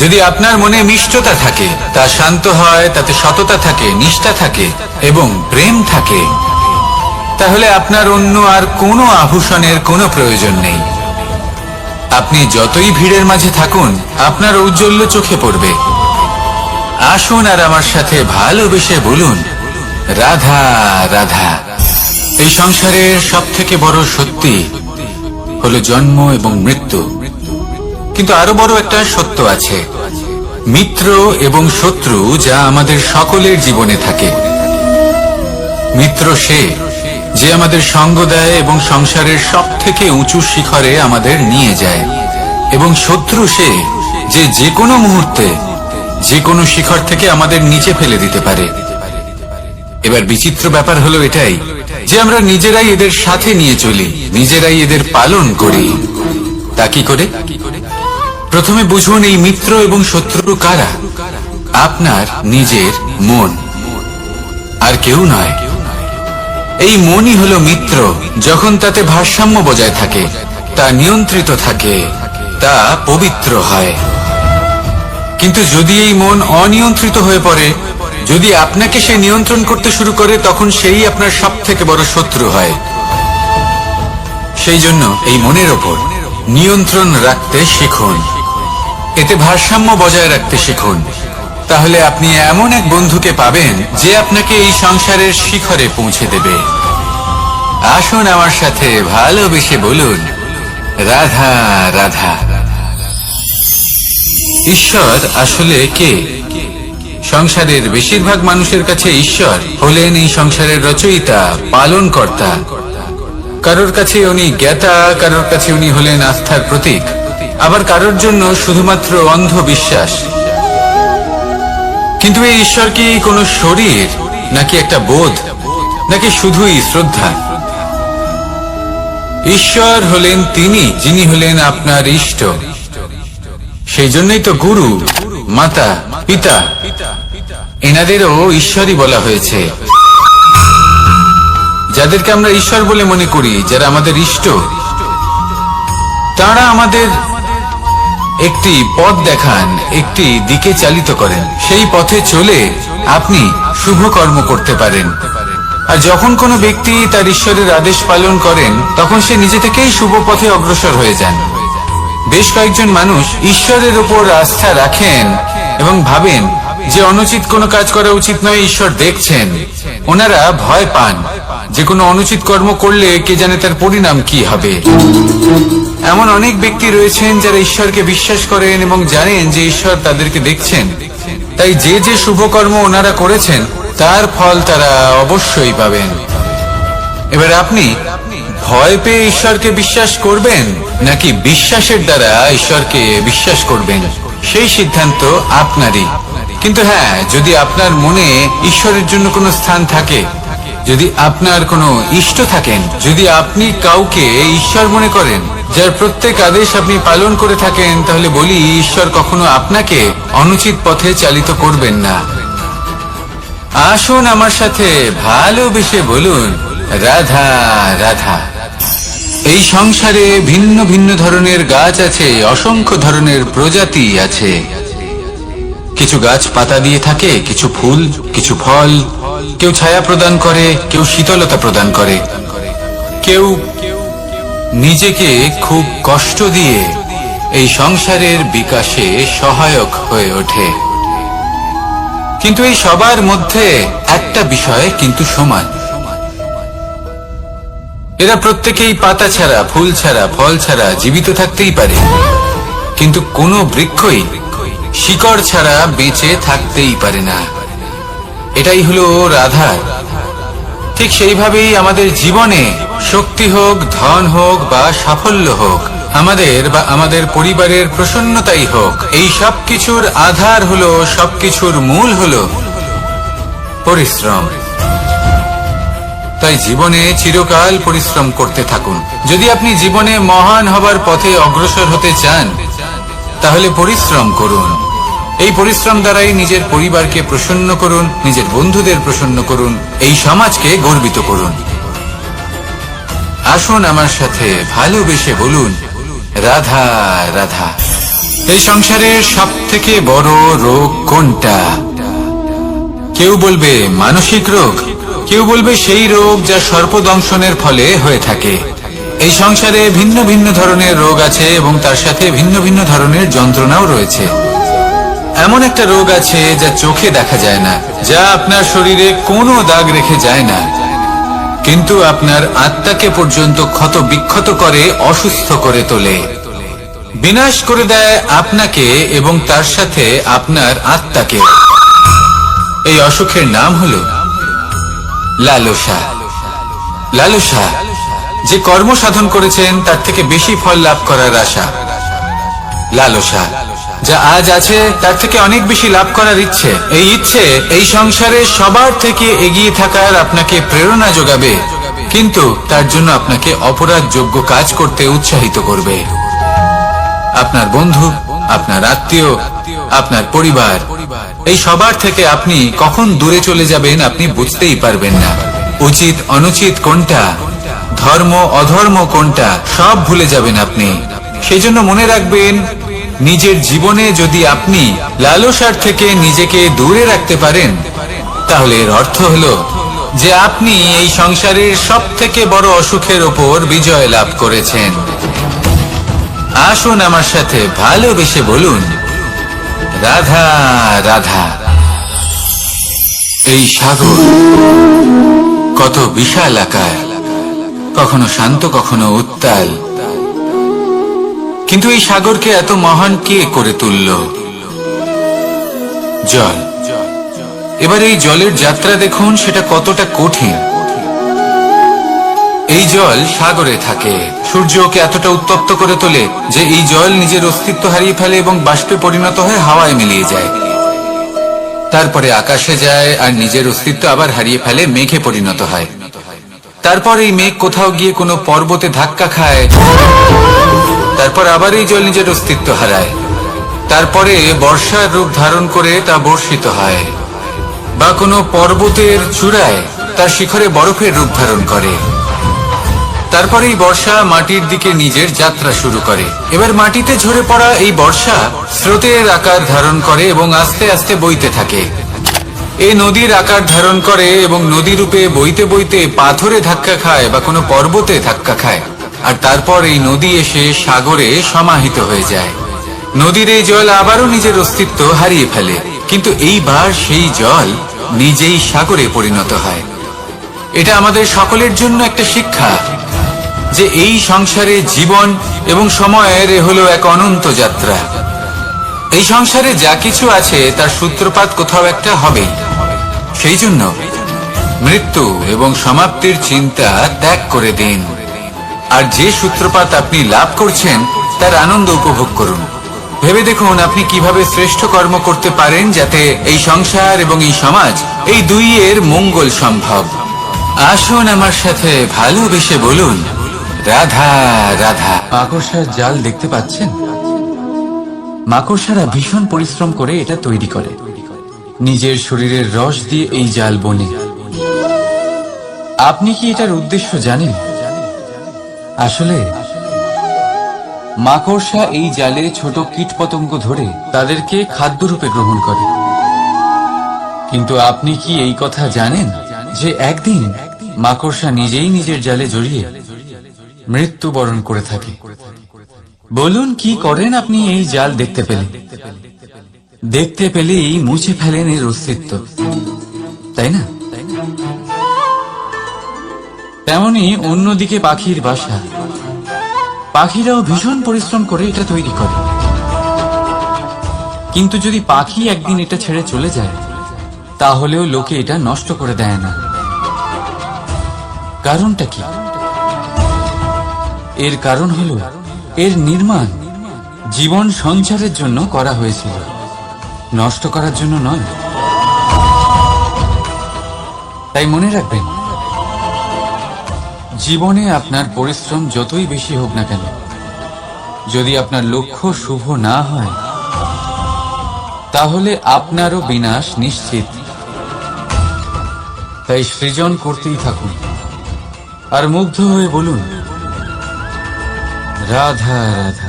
যদি আপনার মনে মিষ্টতা থাকে, তা শান্ত হয়, তাতে সততা থাকে, নিষ্ঠা থাকে এবং প্রেম থাকে, তাহলে আপনার অন্য আর কোনো আভূষণের কোনো প্রয়োজন নেই। আপনি যতই ভিড়ের মাঝে থাকুন, আপনার ঔজ্জ্বল্য চোখে পড়বে। আসুন আর আমার সাথে ভালোবেসে বলুন, রাধা রাধা। এই সংসারের সব থেকে বড় সত্যি হলো জন্ম এবং মৃত্যু, কিন্তু আরো বড় একটা সত্য আছে, মিত্র এবং শত্রু, যা আমাদের সকলের জীবনে থাকে। মিত্র সে যে আমাদের সঙ্গ দেয় এবং সংসারের সব থেকে উঁচু শিখরে আমাদের নিয়ে যায়, এবং শত্রু সে যে যে কোনো মুহূর্তে যে কোনো শিখর থেকে আমাদের নিচে ফেলে দিতে পারে। এবার বিচিত্র ব্যাপার হলো এটাই যে আমরা নিজেরাই এদের সাথে নিয়ে চলি, নিজেরাই এদের পালন করি। তা কি করে? প্রথমে বুঝুন এই মিত্র এবং শত্রু কারা। আপনার নিজের মন, আর কেউ নয়। এই মনই হলো মিত্র যখন তাতে ভারসাম্য বজায় থাকে, তা নিয়ন্ত্রিত থাকে, তা পবিত্র হয়। কিন্তু যদি এই মন অনিয়ন্ত্রিত হয়ে পড়ে, যদি আপনাকে সে নিয়ন্ত্রণ করতে শুরু করে, তখন সেই আপনার সব থেকে বড় শত্রু হয়। সেই জন্য এই মনের ওপর নিয়ন্ত্রণ রাখতে শিখুন, এতে ভারসাম্য বজায় রাখতে শিখুন। তাহলে আপনি এমন এক বন্ধুকে পাবেন যে আপনাকে এই সংসারের শিখরে পৌঁছে দেবে। আসুন আমার সাথে ভালোবেসে বলুন, রাধা রাধা। ঈশ্বর আসলে কে? সংসারের বেশিরভাগ মানুষের কাছে ঈশ্বর হলেন এই সংসারের রচয়িতা, পালনকর্তা। কারোর কাছে উনি জ্ঞাতা, কারোর কাছে উনি হলেন আস্থার প্রতীক, আবার কারোর জন্য শুধুমাত্র অন্ধ বিশ্বাস। কিন্তু এই ঈশ্বর কি কোনো শরীর, নাকি একটা বোধ, নাকি শুধুই শ্রদ্ধা? ঈশ্বর হলেন তিনি যিনি হলেন আপনার ইষ্ট। সেই জন্যই তো গুরু, মাতা, পিতা এনাদেরও ঈশ্বরই বলা হয়েছে। যাদেরকে আমরা ঈশ্বর বলে মনে করি, যারা আমাদের ইষ্ট, তারা আমাদের একটি পথ দেখান, একটি দিকে চালিত করেন। সেই পথে চলে আপনি শুভ কর্ম করতে পারেন। আর যখন কোনো ব্যক্তি তার ঈশ্বরের আদেশ পালন করেন, তখন সে নিজে থেকেই শুভ পথে অগ্রসর হয়ে যান। বেশ কয়েকজন মানুষ ঈশ্বরের উপর আস্থা রাখেন এবং ভাবেন যে অনুচিত কোনো কাজ করা উচিত নয়, ঈশ্বর দেখছেন। ওনারা ভয় পান যে কোনো অনুচিত কর্ম করলে কে জানে তার পরিণাম কি হবে। এমন অনেক ব্যক্তি রয়েছেন যারা ঈশ্বরকে বিশ্বাস করেন এবং জানেন যে ঈশ্বর তাদেরকে দেখছেন, তাই যে যে শুভ কর্ম ওনারা করেছেন তার ফল তারা অবশ্যই পাবেন। এবার আপনি ভয় পেয়ে ঈশ্বরকে বিশ্বাস করবেন, নাকি বিশ্বাসের দ্বারা ঈশ্বরকে বিশ্বাস করবেন, সেই সিদ্ধান্ত আপনারই। কিন্তু হ্যাঁ, যদি আপনার মনে ঈশ্বরের জন্য কোনো স্থান থাকে, যদি আপনার কোনো ইষ্ট থাকেন, যদি আপনি কাউকে ঈশ্বর মনে করেন, যার প্রত্যেক আদেশ আপনি পালন করে থাকেন, তাহলে বলি ঈশ্বর কখনো আপনাকে অনুচিত পথে চালিত করবেন না। আসুন আমার সাথে ভালোবেসে বলুন, রাধা রাধা। এই সংসারে ভিন্ন ভিন্ন ধরনের গাছ আছে, অসংখ্য ধরনের প্রজাতি আছে। কিছু গাছ পাতা দিয়ে থাকে, কিছু ফুল, কিছু ফল। কেউ ছায়া প্রদান করে, কেউ শীতলতা প্রদান করে, কেউ নিজেকে খুব কষ্ট দিয়ে এই সংসারের বিকাশে সহায়ক হয়ে ওঠে। কিন্তু এই সবার মধ্যে একটা বিষয় কিন্তু সমান, এরা প্রত্যেকেই পাতা ছাড়া, ফুল ছাড়া, ফল ছাড়া জীবিত থাকতেই পারে, কিন্তু কোনো বৃক্ষই শিকড় ছাড়া বেঁচে থাকতেই পারে না। এটাই হলো রাধা। ঠিক সেইভাবেই আমাদের জীবনে শক্তি হোক, ধন হোক বা সাফল্য হোক, আমাদের বা আমাদের পরিবারের প্রসন্নতাই হোক, এই সব কিছুর আধার হলো, সবকিছুর মূল হলো পরিশ্রম। তাই জীবনে চিরকাল পরিশ্রম করতে থাকুন। যদি আপনি জীবনে মহান হবার পথে অগ্রসর হতে চান, তাহলে পরিশ্রম করুন। এই পরিশ্রম দ্বারাই নিজের পরিবারকে প্রসন্ন করুন, নিজের বন্ধুদের প্রসন্ন করুন, এই সমাজকে গর্বিত করুন। আসুন আমার সাথে ভালোবেসে বলুন, রাধা রাধা। এই সংসারের সব থেকে বড় রোগ কোনটা? কেউ বলবে মানসিক রোগ, কেউ বলবে সেই রোগ যা সর্পদংশনের ফলে হয়ে থাকে। এই সংসারে ভিন্ন ভিন্ন ধরনের রোগ আছে এবং তার সাথে ভিন্ন ভিন্ন ধরনের যন্ত্রণাও রয়েছে। এমন একটা রোগ আছে যা চোখে দেখা যায় না, যা আপনার শরীরে কোনো দাগ রেখে যায় না, কিন্তু আপনার আত্মাকে পর্যন্ত ক্ষত বিক্ষত করে, অসুস্থ করে তোলে, বিনাশ করে দেয় আপনাকে এবং তার সাথে আপনার আত্মাকে। এই অসুখের নাম হলো লালসা। লালসা, যে কর্ম সাধন করেছেন তার থেকে বেশি ফল লাভ করার আশা। লালসা, যা আজ আছে তার থেকে অনেক বেশি লাভ করার ইচ্ছে। এই ইচ্ছে এই সংসারে সবার থেকে এগিয়ে থাকার আপনাকে প্রেরণা যোগাবে, কিন্তু তার জন্য আপনাকে অপরাধযোগ্য কাজ করতে উৎসাহিত করবে। আপনার বন্ধু, আপনার আত্মীয়, আপনার পরিবার, এই সবার থেকে আপনি কখন দূরে চলে যাবেন আপনি বুঝতেই পারবেন না। উচিত অনুচিত কোনটা, ধর্ম অধর্ম কোনটা, সব ভুলে যাবেন আপনি। সেই জন্য মনে রাখবেন, নিজের জীবনে যদি আপনি লালসার থেকে নিজেকে দূরে রাখতে পারেন, তাহলে এর অর্থ হলো যে আপনি এই সংসারের সব থেকে বড় অসুখের ওপর বিজয় লাভ করেছেন। আসুন আমার সাথে ভালোবেসে বলুন, রাধা রাধা। এই সাগর কত বিশাল আকার, কখনো শান্ত কখনো উত্তাল, কিন্তু এই সাগরকে এত মহান কে করে তুলল? জল। এবার এই জলের যাত্রা দেখুন, সেটা কতটা কঠিন। এই জল সাগরে থাকে, সূর্য ওকে এতটা উত্তপ্ত করে তোলে যে এই জল নিজের অস্তিত্ব হারিয়ে ফেলে এবং বাষ্পে পরিণত হয়ে হাওয়ায় মিলিয়ে যায়। তারপরে আকাশে যায় আর নিজের অস্তিত্ব আবার হারিয়ে ফেলে, মেঘে পরিণত হয়। তারপর এই মেঘ কোথাও গিয়ে কোনো পর্বতে ধাক্কা খায়, তারপর আবার এই জল নিজের অস্তিত্ব হারায়। তারপরে বর্ষার রূপ ধারণ করে তা বর্ষিত হয়, বা কোনো পর্বতের চূড়ায় তার শিখরে বরফের রূপ ধারণ করে। তারপরে এই বর্ষা মাটির দিকে নিজের যাত্রা শুরু করে। এবার মাটিতে ঝরে পড়া এই বর্ষা স্রোতের আকার ধারণ করে এবং আস্তে আস্তে বইতে থাকে। এই নদীর আকার ধারণ করে এবং নদী রূপে বইতে বইতে পাথরে ধাক্কা খায় বা কোনো পর্বতে ধাক্কা খায়, আর তারপর এই নদী এসে সাগরে সমাহিত হয়ে যায়। নদীর এই জল আবারও নিজের অস্তিত্ব হারিয়ে ফেলে, কিন্তু এইবার সেই জল নিজেই সাগরে পরিণত হয়। এটা আমাদের সকলের জন্য একটা শিক্ষা যে এই সংসারে জীবন এবং সময়ের হলো এক অনন্ত যাত্রা। এই সংসারে যা কিছু আছে তার সূত্রপাত কোথাও একটা হবেই। সেই জন্য মৃত্যু এবং সমাপ্তির চিন্তা ত্যাগ করে দিন, আর যে সূত্রপাত আপনি লাভ করছেন তার আনন্দ উপভোগ করুন। ভেবে দেখুন আপনি কিভাবে শ্রেষ্ঠ কর্ম করতে পারেন যাতে এই সংসার এবং এই সমাজ, এই দুইয়ের মঙ্গল সম্ভব। আসুন আমার সাথে ভালোবেসে বলুন, রাধা রাধা। মাকড়সার জাল দেখতে পাচ্ছেন? মাকড়সারা ভীষণ পরিশ্রম করে এটা তৈরি করে, নিজের শরীরের রস দিয়ে এই জাল বোনে। আপনি কি এটার উদ্দেশ্য জানেন? আসলে মাকড়সা এই জালে ছোট কীটপতঙ্গ ধরে তাদেরকে খাদ্যরূপে গ্রহণ করে। কিন্তু আপনি কি এই কথা জানেন যে একদিন মাকড়সা নিজেই নিজের জালে জড়িয়ে মৃত্যুবরণ করে থাকে? বলুন কি করেন আপনি এই জাল দেখতে পেলে? দেখতে পেলেই মুছে ফেলেন এর অস্তিত্ব, তাই না? তেমনি অন্যদিকে পাখির বাসা, পাখিরাও ভীষণ পরিশ্রম করে এটা তৈরি করে। কিন্তু যদি পাখি একদিন এটা ছেড়ে চলে যায়, তাহলেও লোকে এটা নষ্ট করে দেয় না। কারণটা কি? এর কারণ হলো এর নির্মাণ জীবন সঞ্চারের জন্য করা হয়েছিল, নষ্ট করার জন্য নয়। তাই মনে রাখবেন, জীবনে আপনার পরিশ্রম যতই বেশি হোক না কেন, যদি আপনার লক্ষ্য শুভ না হয়, তাহলে আপনারও বিনাশ নিশ্চিত। তাই সৃজন করতেই থাকুন আর মুগ্ধ হয়ে বলুন, রাধা রাধা।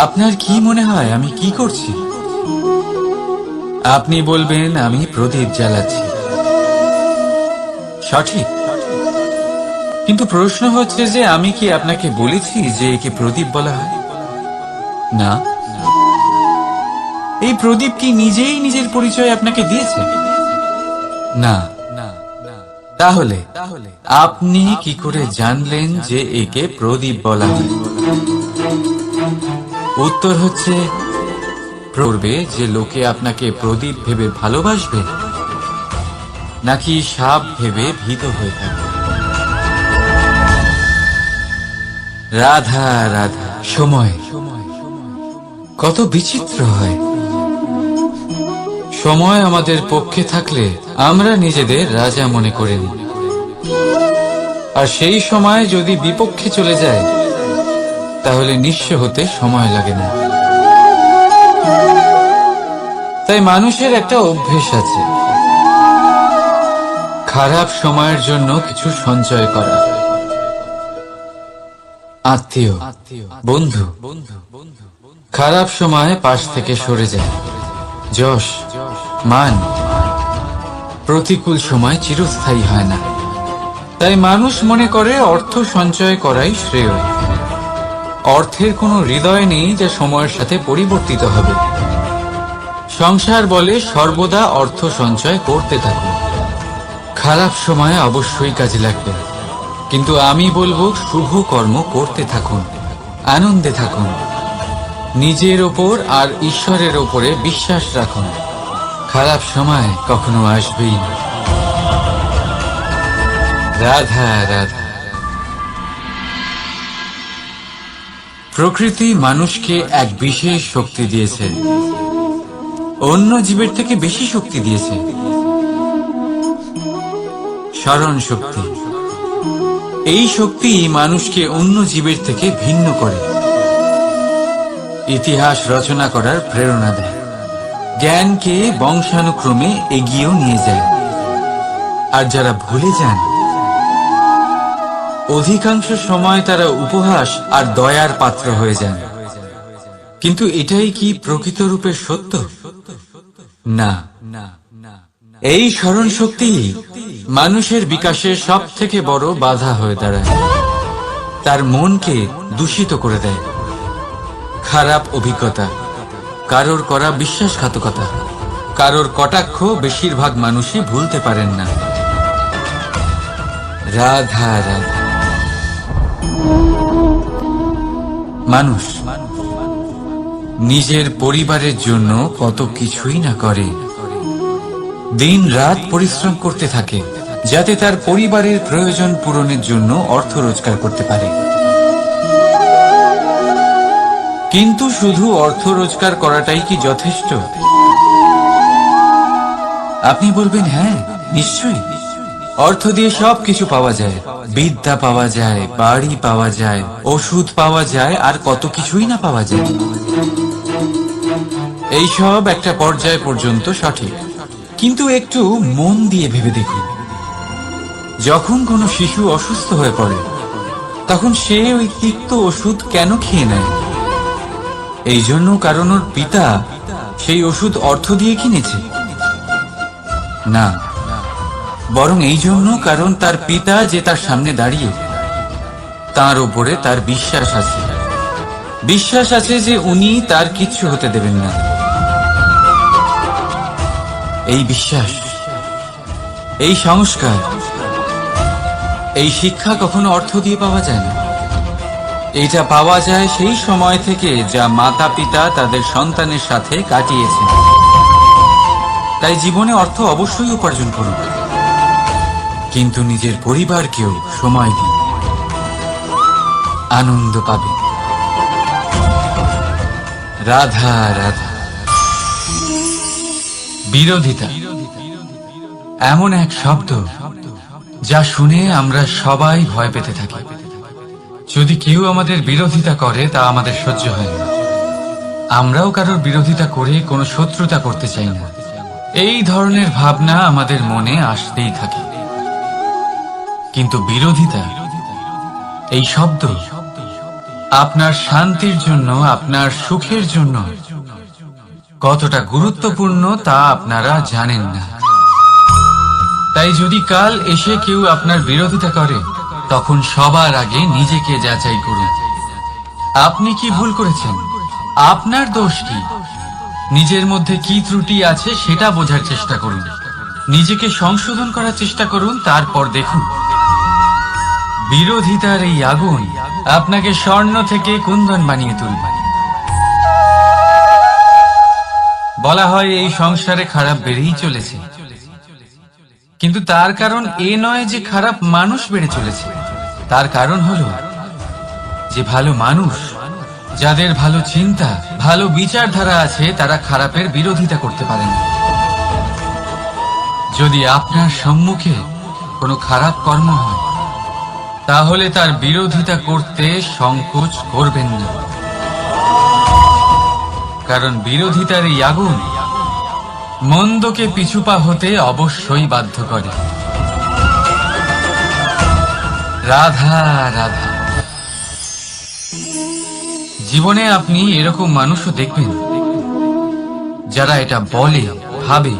আপনার কি মনে হয় আমি কি করছি? আপনি বলবেন আমি প্রদীপ জ্বালাচ্ছি। সঠিক, কিন্তু প্রশ্ন হচ্ছে যে আমি কি আপনাকে বলেছি যে একে প্রদীপ বলা হয়? না। এই প্রদীপ কি নিজেই নিজের পরিচয় আপনাকে দিয়েছে? না। তাহলে আপনি কি করে জানলেন যে একে প্রদীপ বলা হয়? উত্তর হচ্ছে, পড়বে যে লোকে আপনাকে প্রদীপ ভেবে ভালোবাসবে নাকি সাপ ভেবে ভীত হয়ে থাকবে। রাধা রাধা। সময় কত বিচিত্র হয়। সময় আমাদের পক্ষে থাকলে আমরা নিজেদের রাজা মনে করে নিই, আর সেই সময় যদি বিপক্ষে চলে যায় তাহলে নিঃস্ব হতে সময় লাগে না। তাই মানুষের একটা অভ্যেস আছে, খারাপ সময়ের জন্য কিছু সঞ্চয় করা। আত্মীয়, বন্ধু খারাপ সময় পাশ থেকে সরে যায়। যশ, মান প্রতিকূল সময় চিরস্থায়ী হয় না। তাই মানুষ মনে করে অর্থ সঞ্চয় করাই শ্রেয়। অর্থের কোনো হৃদয় নেই যা সময়ের সাথে পরিবর্তিত হবে। সংসার বলে সর্বদা অর্থ সঞ্চয় করতে থাকুন। খারাপ সময় অবশ্যই কাজে লাগবে, কিন্তু আমি বলবো শুভ কর্ম করতে থাকুন, আনন্দে থাকুন, নিজের ওপর আর ঈশ্বরের ওপরে বিশ্বাস রাখুন। খারাপ সময় কখনো আসবেই না। রাধা রাধা। প্রকৃতি মানুষকে এক বিশেষ শক্তি দিয়েছে, অন্য জীবের থেকে বেশি শক্তি দিয়েছে। স্মরণ শক্তি। এই শক্তি মানুষকে অন্য জীবের থেকে ভিন্ন করে, ইতিহাস রচনা করার প্রেরণা দেয়, জ্ঞানকে বংশানুক্রমে এগিয়েও নিয়ে যায়। আর যারা ভুলে যান, অধিকাংশ সময় তারা উপহাস আর দয়ার পাত্র হয়ে যান। কিন্তু এটাই কি প্রকৃত রূপে সত্য? না। এই স্মরণ শক্তি মানুষের বিকাশের সব থেকে বড় বাধা হয়ে দাঁড়ায়। তার মনকে দূষিত করে দেয়। খারাপ অভিজ্ঞতা, কারোর করা বিশ্বাসঘাতকতা, কারোর কটাক্ষ বেশিরভাগ মানুষই ভুলতে পারেন না। রাধা রাধা। মানুষ নিজের পরিবারের জন্য কত কিছুই না করে, দিন রাত পরিশ্রম করতে থাকে যাতে তার পরিবারের প্রয়োজন পূরণের জন্য অর্থ রোজগার করতে পারে। কিন্তু শুধু অর্থ রোজগার করাটাই কি যথেষ্ট? আপনি বলবেন হ্যাঁ, নিশ্চয়ই। অর্থ দিয়ে সব কিছু পাওয়া যায়, বিদ্যা পাওয়া যায়, বাড়ি পাওয়া যায়, ওষুধ পাওয়া যায়, আর কত কিছুই না পাওয়া যায়। এই সব একটা পর্যায় পর্যন্ত সঠিক, কিন্তু একটু মন দিয়ে ভেবে দেখুন, যখন কোনো শিশু অসুস্থ হয়ে পড়ে তখন সে ওই তিক্ত ওষুধ কেন খেয়ে নেয়? এই জন্য কারণ ওর পিতা সেই ওষুধ অর্থ দিয়ে কিনেছে? না, বরং এই জন্য কারণ তার পিতা যে তার সামনে দাঁড়িয়ে, তার উপরে তার বিশ্বাস আছে। বিশ্বাস আছে যে উনি তার কিচ্ছু হতে দেবেন না। এই বিশ্বাস, এই সংস্কার, এই শিক্ষা কখনো অর্থ দিয়ে পাওয়া যায় না। এটা পাওয়া যায় সেই সময় থেকে যা মাতা পিতা তাদের সন্তানের সাথে কাটিয়েছেন। তাই জীবনে অর্থ অবশ্যই উপার্জন করুন, কিন্তু নিজের পরিবারকেও সময় দিন, আনন্দ পাবে। রাধা রাধা। বিরোধিতা এমন এক শব্দ যা শুনে আমরা সবাই ভয় পেতে থাকি। যদি কেউ আমাদের বিরোধিতা করে তা আমাদের সহ্য হয় না। আমরাও কারোর বিরোধিতা করে কোনো শত্রুতা করতে চাই না। এই ধরনের ভাবনা আমাদের মনে আসতেই থাকে। কিন্তু বিরোধিতা এই শব্দ আপনার শান্তির জন্য, আপনার সুখের জন্য কতটা গুরুত্বপূর্ণ তা আপনারা জানেন না। তাই যদি কাল এসে কেউ আপনার বিরোধিতা করে, তখন সবার আগে নিজেকে যাচাই করুন। আপনি কি ভুল করেছেন? আপনার দোষ কি? নিজের মধ্যে কি ত্রুটি আছে সেটা বোঝার চেষ্টা করুন। নিজেকে সংশোধন করার চেষ্টা করুন, তারপর দেখুন বিরোধিতার এই আগুন আপনাকে স্বর্ণ থেকে কুন্দন বানিয়ে তুলবে। বলা হয় এই সংসারে খারাপ বেড়েই চলেছে, কিন্তু তার কারণ এ নয় যে খারাপ মানুষ বেড়ে চলেছে। তার কারণ হলো যে ভালো মানুষ, যাদের ভালো চিন্তা, ভালো বিচারধারা আছে, তারা খারাপের বিরোধিতা করতে পারে না। যদি আপনার সম্মুখে কোনো খারাপ কর্ম হয়, তাহলে তার বিরোধিতা করতে সংকোচ করবেন না, কারণ বিরোধিতার এই আগুন মন্দকে পিছুপা হতে অবশ্যই বাধ্য করে। রাধা রাধা। জীবনে আপনি এরকম মানুষও দেখবেন যারা এটা বলে, ভাবে,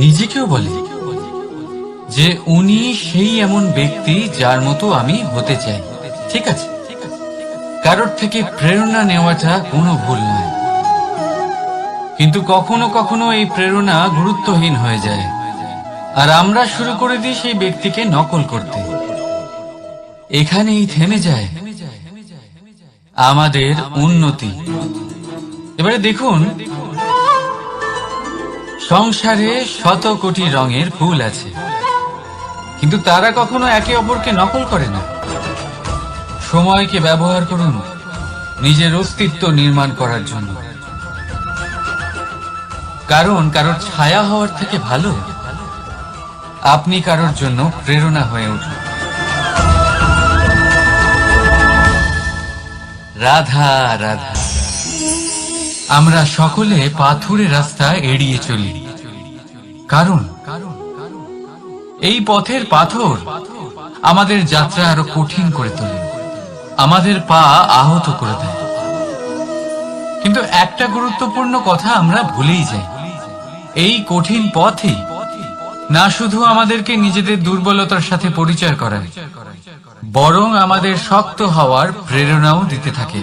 নিজেকেও বলে যে উনি সেই এমন ব্যক্তি যার মতো আমি হতে চাই। ঠিক আছে, কারোর থেকে প্রেরণা নেওয়াটা কোনো ভুল নয়, কিন্তু কখনো কখনো এই প্রেরণা গুরুত্বহীন হয়ে যায়, আর আমরা শুরু করে দিই সেই ব্যক্তিকে নকল করতে। এখানেই থেমে যায় আমাদের উন্নতি। এবারে দেখুন, সংসারে শত কোটি রঙের ফুল আছে, কিন্তু তারা কখনো একে অপরকে নকল করে না। সময়কে ব্যবহার করুন নিজের অস্তিত্ব নির্মাণ করার জন্য, কারণ কারোর ছায়া হওয়ার থেকে ভালো আপনি কারোর জন্য প্রেরণা হয়ে উঠুন। রাধা রাধা। আমরা সকলে পাথুরে রাস্তা এড়িয়ে চলি, কারণ এই পথের পাথর আমাদের যাত্রা আরো কঠিন করে তোলে, আমাদের পা আহত করে দেয়। কিন্তু একটা গুরুত্বপূর্ণ কথা আমরা ভুলেই যাই, এই কঠিন পথই না শুধু আমাদেরকে নিজেদের দুর্বলতার সাথে পরিচয় করায়, বরং আমাদের শক্ত হওয়ার প্রেরণাও দিতে থাকে।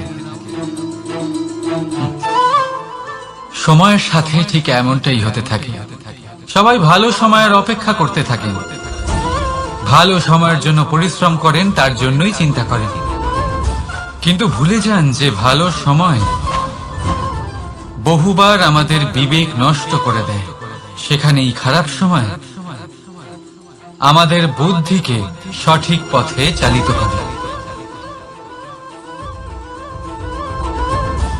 সময়ের সাথে ঠিক এমনটাই হতে থাকে। সবাই ভালো সময়ের অপেক্ষা করতে থাকেন, ভালো সময়ের জন্য পরিশ্রম করেন, তার জন্যই চিন্তা করেন, কিন্তু ভুলে যান যে ভালো সময় বহুবার আমাদের বিবেক নষ্ট করে দেয়। সেখানেই খারাপ সময় আমাদের বুদ্ধিকে সঠিক পথে চালিত করে।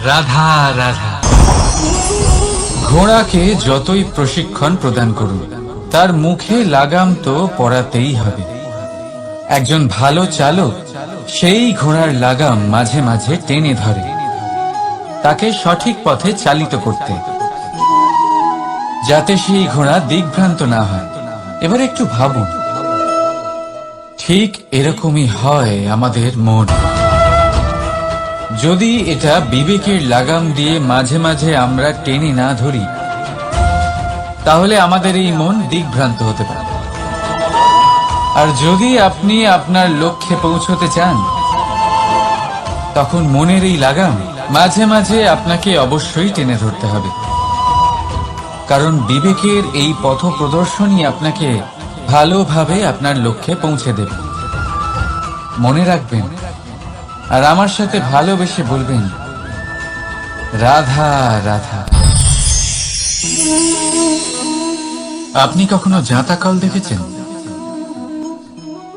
রাধা রাধা। ঘোড়াকে যতই প্রশিক্ষণ প্রদান করুন, তার মুখে লাগাম তো পরাতেই হবে। একজন ভালো চালক সেই ঘোড়ার লাগাম মাঝে মাঝে টেনে ধরে, তাকে সঠিক পথে চালিত করতে, যাতে সেই ঘোড়া দিকভ্রান্ত না হয়। এবার একটু ভাবুন, ঠিক এরকমই হয় আমাদের মন। যদি এটা বিবেকের লাগাম দিয়ে মাঝে মাঝে আমরা টেনে না ধরি, তাহলে আমাদের এই মন দিকভ্রান্ত হতে পারে। আর যদি আপনি আপনার লক্ষ্যে পৌঁছতে চান, তখন মনের এই লাগাম মাঝে মাঝে আপনাকে অবশ্যই টেনে ধরতে হবে, কারণ বিবেকের এই পথ প্রদর্শনই আপনাকে ভালোভাবে আপনার লক্ষ্যে পৌঁছে দেবে। মনে রাখবেন, আর আমার সাথে ভালোবেসে বলবেন, রাধা রাধা। আপনি কখনো জাঁতা কল দেখেছেন?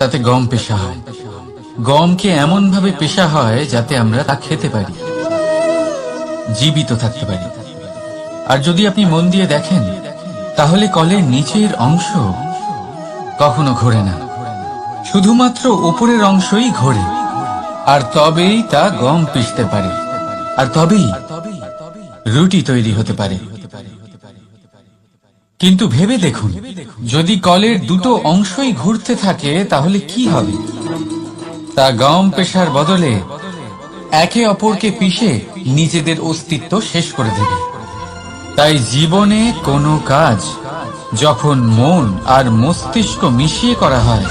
তাতে গম পেশা হয়। গমকে এমন ভাবে পেশা হয় যাতে আমরা তা খেতে পারি, জীবিত থাকতে পারি। আর যদি আপনি মন দিয়ে দেখেন, তাহলে কলের নিচের অংশ কখনো ঘোরে না, শুধুমাত্র উপরের অংশই ঘোরে। আর তবেই তা গম পিষতে পারে, আর তবেই রুটি তৈরি হতে পারে। কিন্তু ভেবে দেখুন, যদি কলের দুটো অংশই ঘুরতে থাকে তাহলে কি হবে? তা গম পেশার বদলে একে অপরকে পিষে নিজেদের অস্তিত্ব শেষ করে দেবে। তাই জীবনে কোনো কাজ যখন মন আর মস্তিষ্ক মিশিয়ে করা হয়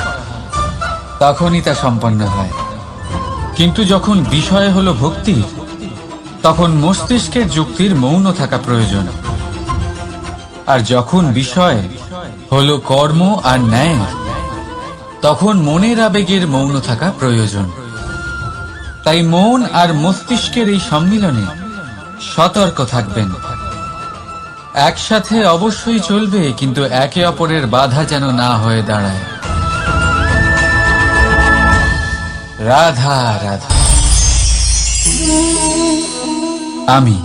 তখনই তা সম্পন্ন হয়। কিন্তু যখন বিষয় হলো ভক্তি, তখন মস্তিষ্কের যুক্তির মৌন থাকা প্রয়োজন। আর যখন বিষয় হলো কর্ম আর ন্যায়, তখন মনের আবেগের মৌন থাকা প্রয়োজন। তাই মন আর মস্তিষ্কের এই সম্মিলনে সতর্ক থাকবেন। একসাথে অবশ্যই চলবে, কিন্তু একে অপরের বাধা যেন না হয়ে দাঁড়ায়। রাধা রাধা। আমি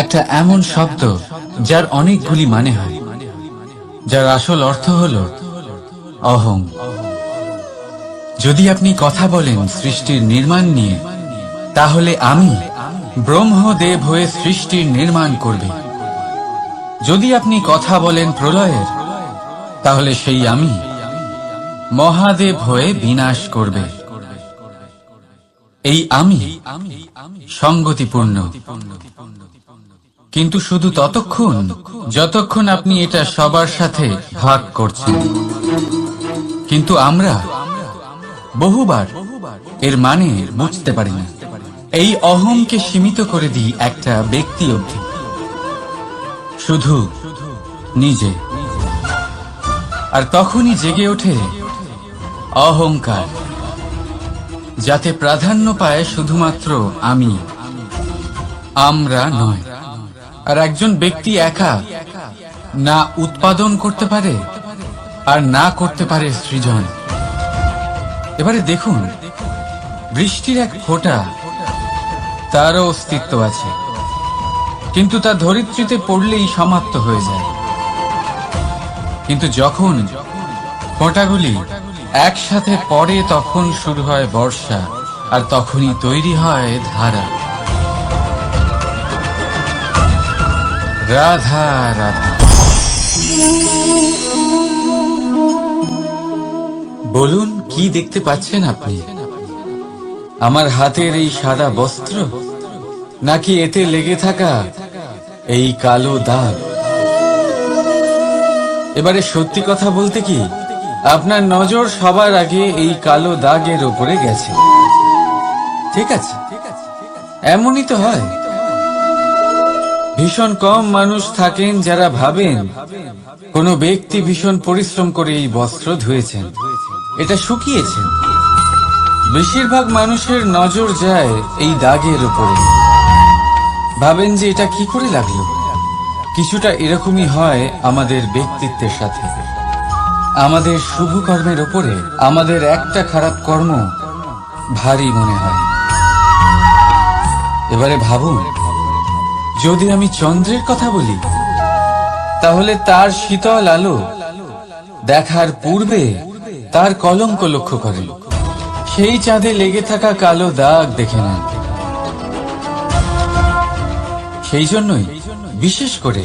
একটা এমন শব্দ যার অনেকগুলি মানে হয়, যার আসল অর্থ হল অহং। যদি আপনি কথা বলেন সৃষ্টির নির্মাণ নিয়ে, তাহলে আমি ব্রহ্মদেব হয়ে সৃষ্টির নির্মাণ করবে। যদি আপনি কথা বলেন প্রলয়ের, তাহলে সেই আমি মহাদেব হয়ে বিনাশ করবে। এই আমি সঙ্গতিপূর্ণ, কিন্তু শুধু ততক্ষণ যতক্ষণ আপনি এটা সবার সাথে ভাগ করছেন। কিন্তু আমরা বহুবার এর মানে বুঝতে পারি না। এই অহংকে সীমিত করে দিই একটা ব্যক্তি অবধি, শুধু নিজে। আর তখনই জেগে ওঠে অহংকার, যাতে প্রাধান্য পায় শুধুমাত্র আমি, আমরা নয়। আর একজন ব্যক্তি একা না উৎপাদন করতে পারে আর না করতে পারে সৃজন। এবারে দেখুন, বৃষ্টির এক ফোঁটা, তারও অস্তিত্ব আছে, কিন্তু তা ধরিত্রীতে পড়লেই সমাপ্ত হয়ে যায়। কিন্তু যখন ফোঁটাগুলি একসাথে পড়ে তখন শুরু হয় বর্ষা, আর তখনই তৈরি হয় ধারা। রাধা রাধা। বলুন, কি দেখতে পাচ্ছেন আপনি? আমার হাতের এই সাদা বস্ত্র, নাকি এতে লেগে থাকা এই কালো দাগ? এবারে সত্যি কথা বলতে কি, আপনার নজর সবার আগে এই কালো দাগের উপরে গেছে। ঠিক আছে, এমনই তো হয়। ভীষণ কম মানুষ থাকেন যারা ভাবেন কোনো ব্যক্তি ভীষণ পরিশ্রম করে এই বস্ত্র ধুয়েছেন, এটা শুকিয়েছেন। বেশিরভাগ মানুষের নজর যায় এই দাগের উপরে, ভাবেন যে এটা কি করে লাগলো। কিছুটা এরকমই হয় আমাদের ব্যক্তিত্বের সাথে। আমাদের শুভ কর্মের উপরে আমাদের একটা খারাপ কর্ম ভারী মনে হয়। এবারে ভাবুন, যদি আমি চন্দ্রের কথা বলি, তাহলে তার শীতল আলো দেখার পূর্বে তার কলঙ্ক লক্ষ্য করেন, সেই চাঁদে লেগে থাকা কালো দাগ দেখে নেন। সেই জন্যই বিশেষ করে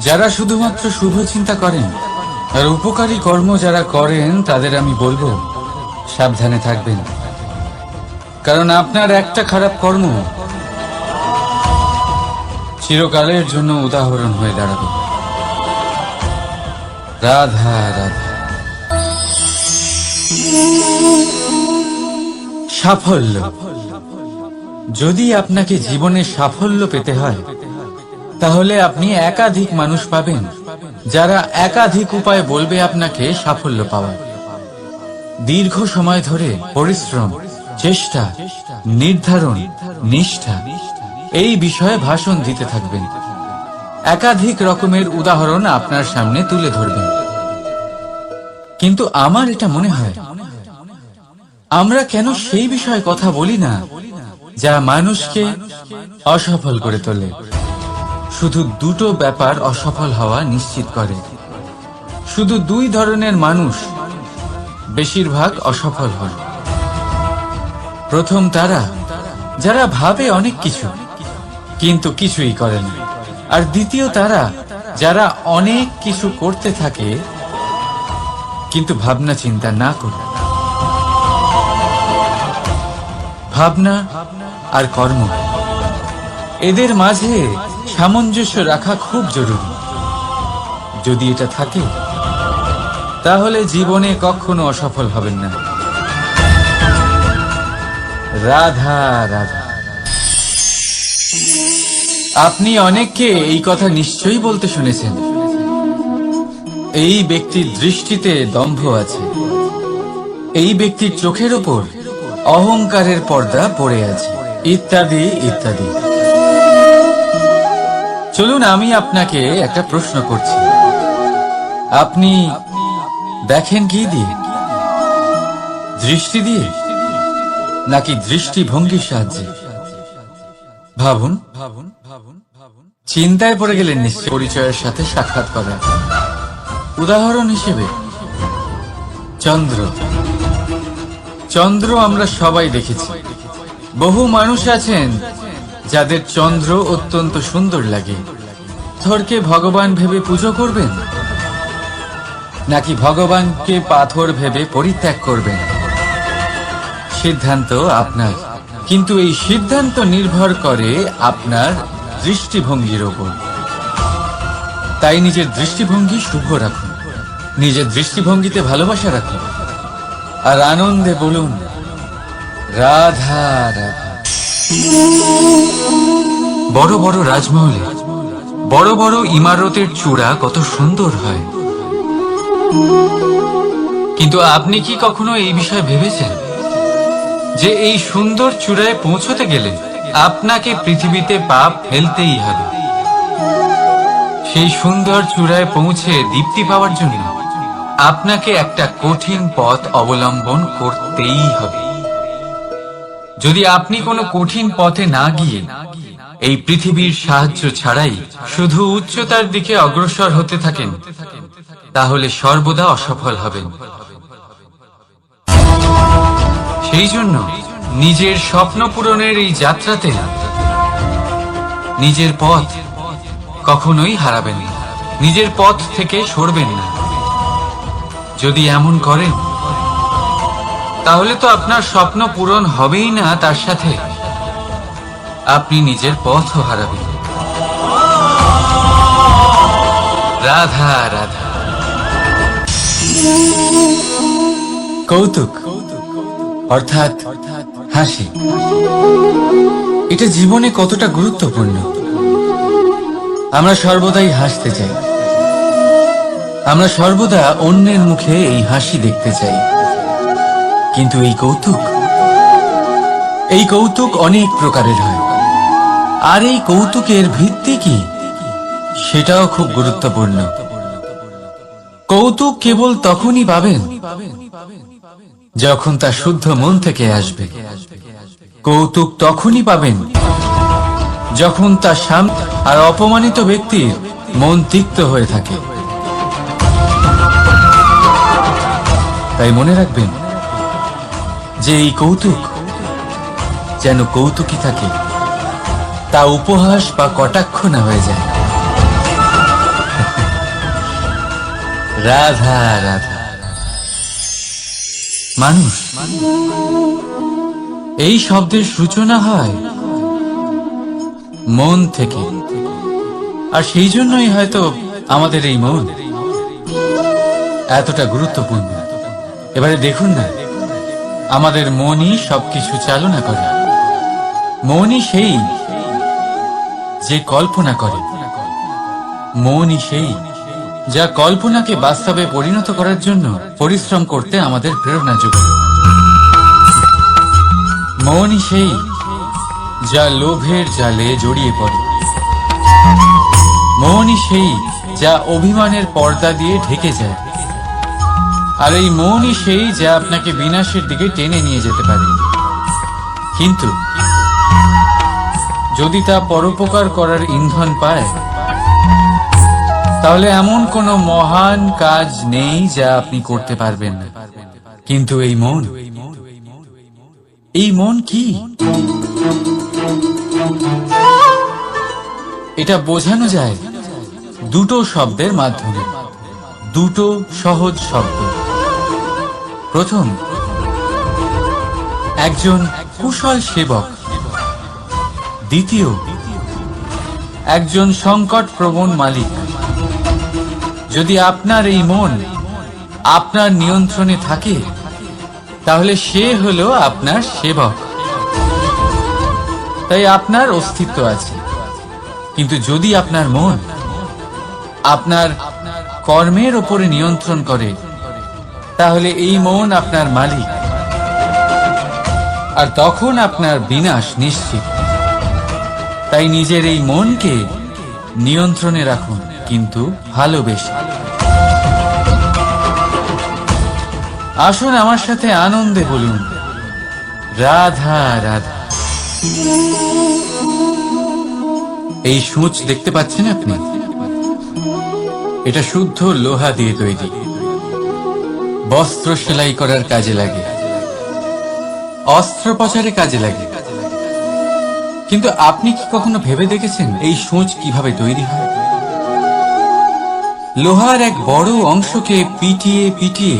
যারা শুধুমাত্র শুভ চিন্তা করেন আর উপকারী কর্ম যারা করেন, তাদের আমি বলবো সাবধানে থাকবেন। কারণ আপনার একটা খারাপ কর্ম চিরকালের জন্য উদাহরণ হয়ে দাঁড়াবে। রাধা রাধা। সাফল্য। যদি আপনাকে জীবনে সাফল্য পেতে হয়, তাহলে আপনি একাধিক মানুষ পাবেন যারা একাধিক উপায় বলবে আপনাকে সাফল্য পাওয়ার। দীর্ঘ সময় ধরে পরিশ্রম, চেষ্টা, নির্ধারণ, নিষ্ঠা, এই বিষয়ে ভাষণ দিতে থাকবেন। একাধিক রকমের উদাহরণ আপনার সামনে তুলে ধরবেন। কিন্তু আমার এটা মনে হয়, আমরা কেন সেই বিষয়ে কথা বলি না যা মানুষকে অসফল করে তোলে। শুধু দুটো ব্যাপার অসফল হওয়া নিশ্চিত করে। শুধু দুই ধরনের মানুষ বেশিরভাগ অসফল হয়। প্রথম তারা যারা ভাবে অনেক কিছু কিন্তু কিছুই করে না, আর দ্বিতীয় তারা যারা অনেক কিছু করতে থাকে কিন্তু ভাবনা চিন্তা না করে। ভাবনা আর কর্ম, এদের মাঝে সামঞ্জস্য রাখা খুব জরুরি। যদি এটা থাকে তাহলে জীবনে কখনো অসফল হবেন না। রাধা রাধা। আপনি অনেককে এই কথা নিশ্চয়ই বলতে শুনেছেন, এই ব্যক্তির দৃষ্টিতে দম্ভ আছে, এই ব্যক্তির চোখের ওপর অহংকারের পর্দা পড়ে আছে, ইত্যাদি ইত্যাদি। চলুন আমি আপনাকে একটা প্রশ্ন করছি, আপনি দেখেন কি দিয়ে? দৃষ্টি দিয়ে নাকি দৃষ্টিভঙ্গির সাহায্যে? ভাবুন ভাবুন ভাবুন ভাবুন। চিন্তায় পড়ে গেলেন নিশ্চয় পরিচয়ের সাথে সাক্ষাৎ করেন। উদাহরণ হিসেবে চন্দ্র। চন্দ্র আমরা সবাই দেখেছি। বহু মানুষ আছেন যাদের চন্দ্র অত্যন্ত সুন্দর লাগে। পাথরকে ভগবান ভেবে পুজো করবেন নাকি ভগবানকে পাথর ভেবে পরিত্যাগ করবেন? সিদ্ধান্ত আপনার, কিন্তু এই সিদ্ধান্ত নির্ভর করে আপনার দৃষ্টিভঙ্গির ওপর। তাই নিজের দৃষ্টিভঙ্গি শুভ রাখুন, নিজের দৃষ্টিভঙ্গিতে ভালোবাসা রাখুন, আর আনন্দে বলুন রাধা রাধা। বড় বড় রাজমহলে বড় বড় ইমারতের চূড়া কত সুন্দর হয়, কিন্তু আপনি কি কখনো এই বিষয়ে ভেবেছেন যে এই সুন্দর চূড়ায় পৌঁছতে গেলে আপনাকে পৃথিবীতে পাপ ফেলতেই হবে? সেই সুন্দর চূড়ায় পৌঁছে দীপ্তি পাওয়ার জন্য আপনাকে একটা কঠিন পথ অবলম্বন করতেই হবে। যদি আপনি কোনো কঠিন পথে না গিয়ে এই পৃথিবীর সাহায্য ছাড়াই শুধু উচ্চতার দিকে অগ্রসর হতে থাকেন, তাহলে সর্বদা অসফল হবেন। সেই জন্য নিজের স্বপ্ন পূরণের এই যাত্রাতে নিজের পথ কখনোই হারাবেন না, নিজের পথ থেকে সরবেন না। যদি এমন করেন তাহলে তো আপনার স্বপ্ন পূরণ হবেই না, তার সাথে আপনি নিজের পথও হারাবেন। রাধা রাধা। কৌতুক অর্থাৎ হাসি, এটা জীবনে কতটা গুরুত্বপূর্ণ। আমরা সর্বদাই হাসতে চাই, আমরা সর্বদা অন্যের মুখে এই হাসি দেখতে চাই। কিন্তু এই কৌতুক অনেক প্রকারের হয়, আর এই কৌতুকের ভিত্তি কি সেটাও খুব গুরুত্বপূর্ণ। কৌতুক কেবল তখনই পাবেন যখন তা শুদ্ধ মন থেকে আসবে। কৌতুক তখনই পাবেন যখন তা শান্ত আর অপমানিত ব্যক্তির মন তিক্ত হয়ে থাকে। তাই মনে রাখবেন যে এই কৌতুক যেন কৌতুকই থাকে, তা উপহাস বা কটাক্ষ না হয়ে যায়। রাধা রাধা। মানুষ, এই শব্দের সূচনা হয় মন থেকে, আর সেই জন্যই হয়তো আমাদের এই মন এতটা গুরুত্বপূর্ণ। এবারে দেখুন না, আমাদের মনই সবকিছু চালনা করে। মনই সেই যে কল্পনা করে, মনই সেই যা কল্পনাকে বাস্তবে পরিণত করার জন্য পরিশ্রম করতে আমাদের প্রেরণা যোগায়। মনই সেই যা লোভের জালে জড়িয়ে পড়ে। মনই সেই যা অভিমানের পর্দা দিয়ে ঢেকে যায়। আর এই মনই সেই যা আপনাকে বিনাশের দিকে টেনে নিয়ে যেতে পারে। কিন্তু যদি তা পরোপকার করার ইন্ধন পায়, তাহলে এমন কোনো মহান কাজ নেই যা আপনি করতে পারবেন না। কিন্তু এই মন কি? এটা বোঝানো যায় দুটো শব্দের মাধ্যমে, দুটো সহজ শব্দ। প্রথম, একজন কুশল সেবক। দ্বিতীয়, একজন সংকট প্রবণ মালিক। যদি আপনার এই মন আপনার নিয়ন্ত্রণে থাকে, তাহলে সে হলো আপনার সেবক। তাই আপনার অস্তিত্ব আছে। কিন্তু যদি আপনার মন আপনার কর্মের উপরে নিয়ন্ত্রণ করে, তাহলে এই মন আপনার মালিক, আর তখন আপনার বিনাশ নিশ্চিত। তাই নিজের এই মনকে নিয়ন্ত্রণে রাখুন, কিন্তু ভালোবেসে। আসুন আমার সাথে আনন্দে বলুন, রাধা রাধা। এই সূঁচ দেখতে পাচ্ছেন আপনি? এটা শুদ্ধ লোহা দিয়ে তৈরি। বস্ত্র সেলাই করার কাজে লাগে, অস্ত্রোপচারে কাজে লাগে। কিন্তু আপনি কি কখনো ভেবে দেখেছেন এই সূঁচ কিভাবে তৈরি হয়? লোহার এক বড় অংশকে পিটিয়ে পিটিয়ে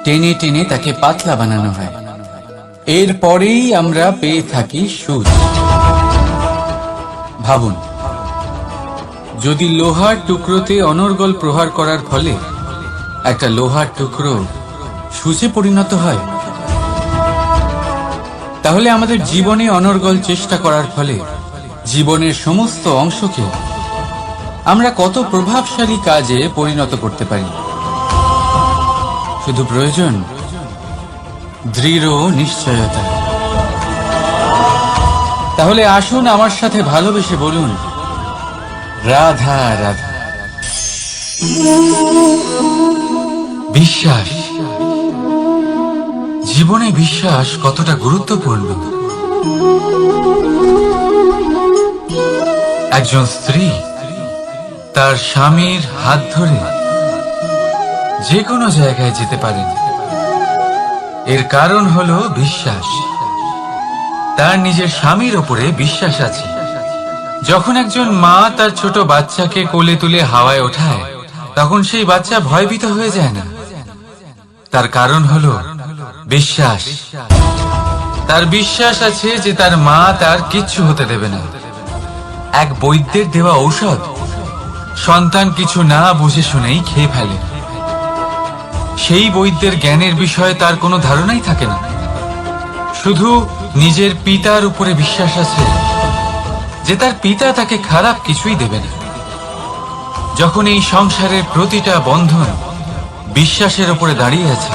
টেনে টেনে তাকে পাতলা বানানো হয়। এরপরেই আমরা পেয়ে থাকি সূঁচ। ভাবুন, যদি লোহার টুকরোতে অনর্গল প্রহার করার ফলে একটা লোহার টুকরো সূঁচে পরিণত হয়, তাহলে আমাদের জীবনে অনর্গল চেষ্টা করার ফলে জীবনের সমস্ত অংশকে আমরা কত প্রভাবশালী কাজে পরিণত করতে পারি। শুধু প্রয়োজন দৃঢ় নিশ্চয়তা। তাহলে আসুন আমার সাথে ভালোবেসে বলুন, রাধা রাধা। বিশ্বাস, জীবনে বিশ্বাস কতটা গুরুত্বপূর্ণ। একজন স্ত্রী তার স্বামীর হাত ধরে যে কোনো জায়গায় যেতে পারেন। এর কারণ হলো বিশ্বাস। তার নিজের স্বামীর ওপরে বিশ্বাস আছে। যখন একজন মা তার ছোট বাচ্চাকে কোলে তুলে হাওয়ায় ওঠায়, তখন সেই বাচ্চা ভয়ভীত হয়ে যায় না। তার কারণ হলো বিশ্বাস। তার বিশ্বাস আছে যে তার মা তার কিচ্ছু হতে দেবে না। এক বৈদ্যের দেওয়া ঔষধ সন্তান কিছু না বুঝে শুনেই খেয়ে ফেলে। সেই বৈদ্যের জ্ঞানের বিষয়ে তার কোনো ধারণাই থাকে না। শুধু নিজের পিতার উপরে বিশ্বাস আছে যে তার পিতা তাকে খারাপ কিছুই দেবে না। যখন এই সংসারের প্রতিটা বন্ধন বিশ্বাসের উপরে দাঁড়িয়ে আছে,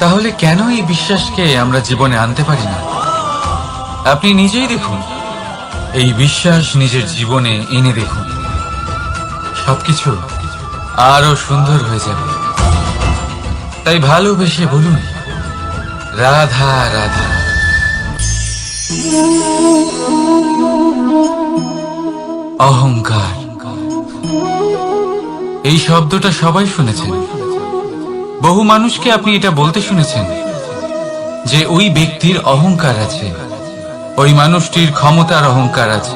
তাহলে কেন এই বিশ্বাসকে আমরা জীবনে আনতে পারি না? আপনি নিজেই দেখুন, এই বিশ্বাস নিজের জীবনে এনে দেখুন, সবকিছু আরো সুন্দর হয়ে যাবে। তাই ভালোবেসে বলুন, রাধা রাধা। অহংকার, এই শব্দটা সবাই শুনেছেন। বহু মানুষকে আপনি এটা বলতে শুনেছেন যে ওই ব্যক্তির অহংকার আছে, ওই মানুষটির ক্ষমতার অহংকার আছে,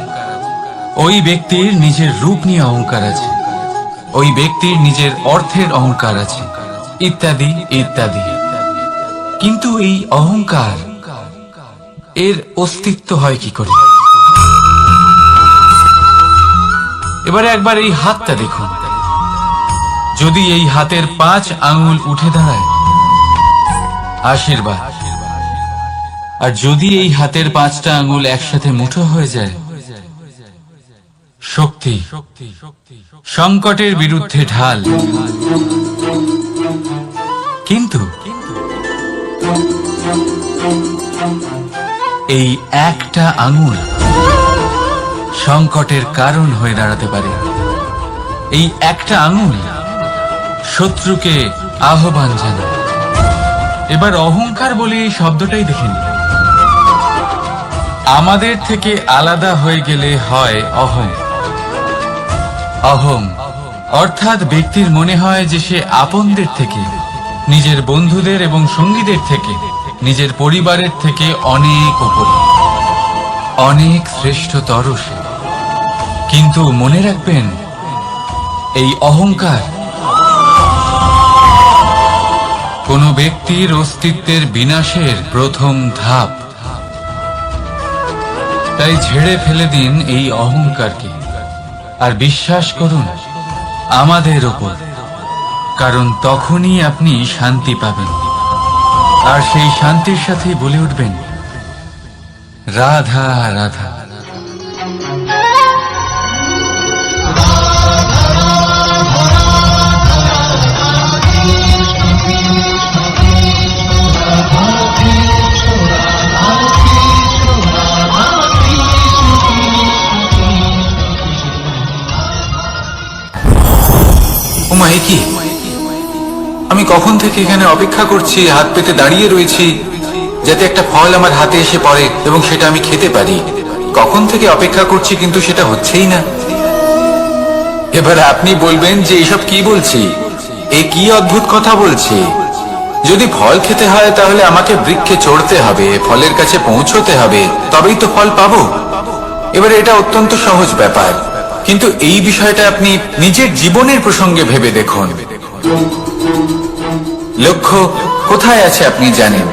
ওই ব্যক্তির নিজের রূপ নিয়ে অহংকার আছে, ওই ব্যক্তির নিজের অর্থের অহংকার আছে, ইত্যাদি ইত্যাদি। কিন্তু এই অহংকার, এর অস্তিত্ব হয় কি করে? এবারে একবার এই হাতটা দেখুন। যদি এই হাতের 5 আঙ্গুল উঠে দাঁড়ায়, আশীর্বাদ। আর যদি এই হাতের 5টা আঙ্গুল একসাথে মুঠো হয়ে যায়, শক্তি। সংকটের বিরুদ্ধে ঢাল। কিন্তু এই একটা আঙ্গুল সংকটের কারণ হয়ে দাঁড়াতে পারে। এই একটা আঙ্গুল শত্রুকে আহ্বান জানায়। এবার অহংকার বলে এই শব্দটাই দেখে নিন। আমাদের থেকে আলাদা হয়ে গেলে হয় অহং। অহং অর্থাৎ ব্যক্তির মনে হয় যে সে আপনদের থেকে, নিজের বন্ধুদের এবং সঙ্গীদের থেকে, নিজের পরিবারের থেকে অনেক উপরে, অনেক শ্রেষ্ঠতর সে। কিন্তু মনে রাখবেন, এই অহংকার কোনো ব্যক্তির অস্তিত্বের বিনাশের প্রথম ধাপ। তাই ঝেড়ে ফেলে দিন এই অহংকারকে, আর বিশ্বাস করুন আমাদের ওপর, কারণ তখনই আপনি শান্তি পাবেন। আর সেই শান্তির সাথেই বলে উঠবেন, রাধা রাধা। ওমা, এ কি? আমি কখন থেকে এখানে অপেক্ষা করছি, হাত পেতে দাঁড়িয়ে রয়েছি যাতে একটা ফল আমার হাতে এসে পড়ে এবং সেটা আমি খেতে পারি। কখন থেকে অপেক্ষা করছি, কিন্তু সেটা হচ্ছেই না। এবার আপনি বলবেন যে এসব কি বলছি, এ কি অদ্ভুত কথা বলছি। যদি ফল খেতে হয় তাহলে আমাকে বৃক্ষে চড়তে হবে, ফলের কাছে পৌঁছতে হবে, তবেই তো ফল পাবো। এবারে এটা অত্যন্ত সহজ ব্যাপার, কিন্তু এই বিষয়টা আপনি নিজের জীবনের প্রসঙ্গে ভেবে দেখুন। লক্ষ্য কোথায় আছে আপনি জানেন,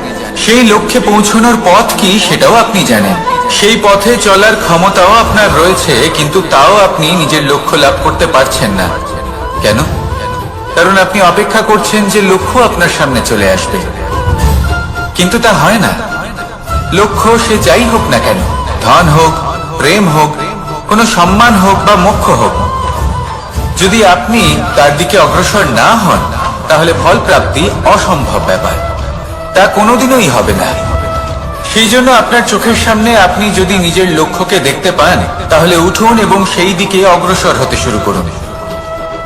সেই লক্ষ্যে পৌঁছানোর পথ কি সেটাও আপনি জানেন, সেই পথে চলার ক্ষমতাও আপনার রয়েছে, কিন্তু তাও আপনি নিজের লক্ষ্য লাভ করতে পারছেন না। কেন? কারণ আপনি অপেক্ষা করছেন যে লক্ষ্য আপনার সামনে চলে আসবে, কিন্তু তা হয় না। লক্ষ্য সে যাই হোক না কেন, ধন হোক, প্রেম হোক, কোনো সম্মান হোক বা মোক্ষ হোক, যদি আপনি তার দিকে অগ্রসর না হন তাহলে ফল প্রাপ্তি অসম্ভব ব্যাপার, তা কোনোদিনই হবে না। সেই জন্য আপনার চোখের সামনে আপনি যদি নিজের লক্ষ্যকে দেখতে পান তাহলে উঠুন এবং সেই দিকে অগ্রসর হতে শুরু করুন।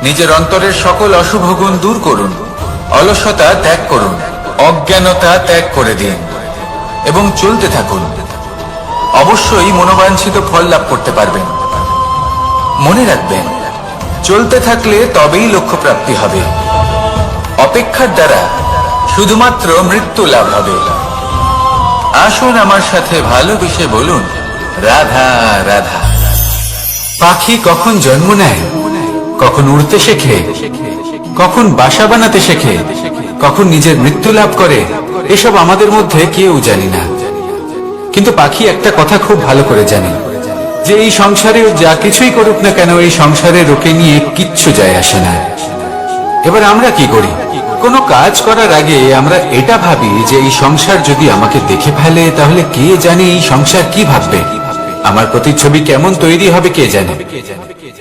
নিজের অন্তরের সকল অশুভ গুণ দূর করুন, অলসতা ত্যাগ করুন, অজ্ঞানতা ত্যাগ করে দিন এবং চলতে থাকুন। অবশ্যই মনোবাঞ্ছিত ফল লাভ করতে পারবেন। মনে রাখবেন, চলতে থাকলে তবেই লক্ষ্য প্রাপ্তি হবে। অপেক্ষার দ্বারা শুধুমাত্র মৃত্যু লাভ হবে। আসুন আমার সাথে ভালোবেসে বলুন, রাধা রাধা। পাখি কখন জন্ম নেয়, কখন উড়তে শেখে, কখন বাসা বানাতে শেখে, কখন নিজের মৃত্যু লাভ করে, এসব আমাদের মধ্যে কেউ জানি না। কিন্তু পাখি একটা কথা খুব ভালো করে জানে, যে এই সংসারে যা কিছুই করুক না কেন, এই সংসারের ওকে নিয়ে কিচ্ছু যায় আসে না। এবার আমরা কি করি? কোনো কাজ করার আগে আমরা এটা ভাবি যে এই সংসার যদি আমাকে দেখে ফেলে তাহলে কে জানে এই সংসার কি ভাববে, আমার প্রতিচ্ছবি কেমন তৈরি হবে কে জানে,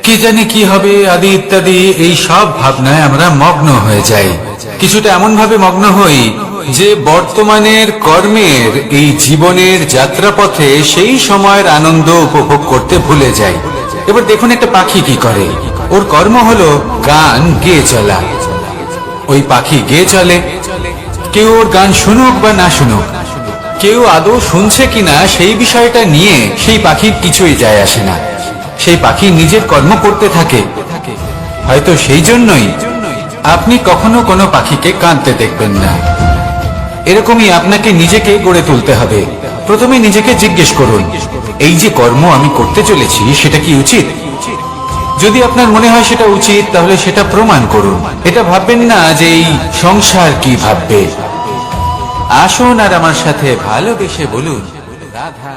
কে জানে কি হবে আদি ইত্যাদি। এই সব ভাবনায় আমরা মগ্ন হয়ে যাই। কিছুটা এমন ভাবে মগ্ন হই যে বর্তমানের কর্মের এই জীবনের যাত্রাপথে সেই সময়ের আনন্দ উপভোগ করতে ভুলে যাই। এবার দেখুন একটা পাখি কি করে, ওর কর্ম হলো গান গেয়ে চলা। ওই পাখি গেয়ে চলে, কেউ ওর গান শুনুক বা না শুনুক, কেউ আদৌ শুনছে কিনা সেই বিষয়টা নিয়ে সেই পাখির কিছুই যায় আসে না। সেই পাখি নিজের কর্ম করতে থাকে। হয়তো সেই জন্যই আপনি কখনো কোনো পাখিকে কাঁদতে দেখবেন না। এরকমই আপনাকে নিজেকে গড়ে তুলতে হবে। প্রথমে নিজেকে জিজ্ঞেস করুন, এই যে কর্ম আমি করতে চলেছি সেটা কি উচিত? যদি আপনার মনে হয় সেটা উচিত তাহলে সেটা প্রমাণ করুন। এটা ভাববেন না যে এই সংসার কি ভাববে। আসুন আর আমার সাথে ভালোবেসে বলুন, রাধা।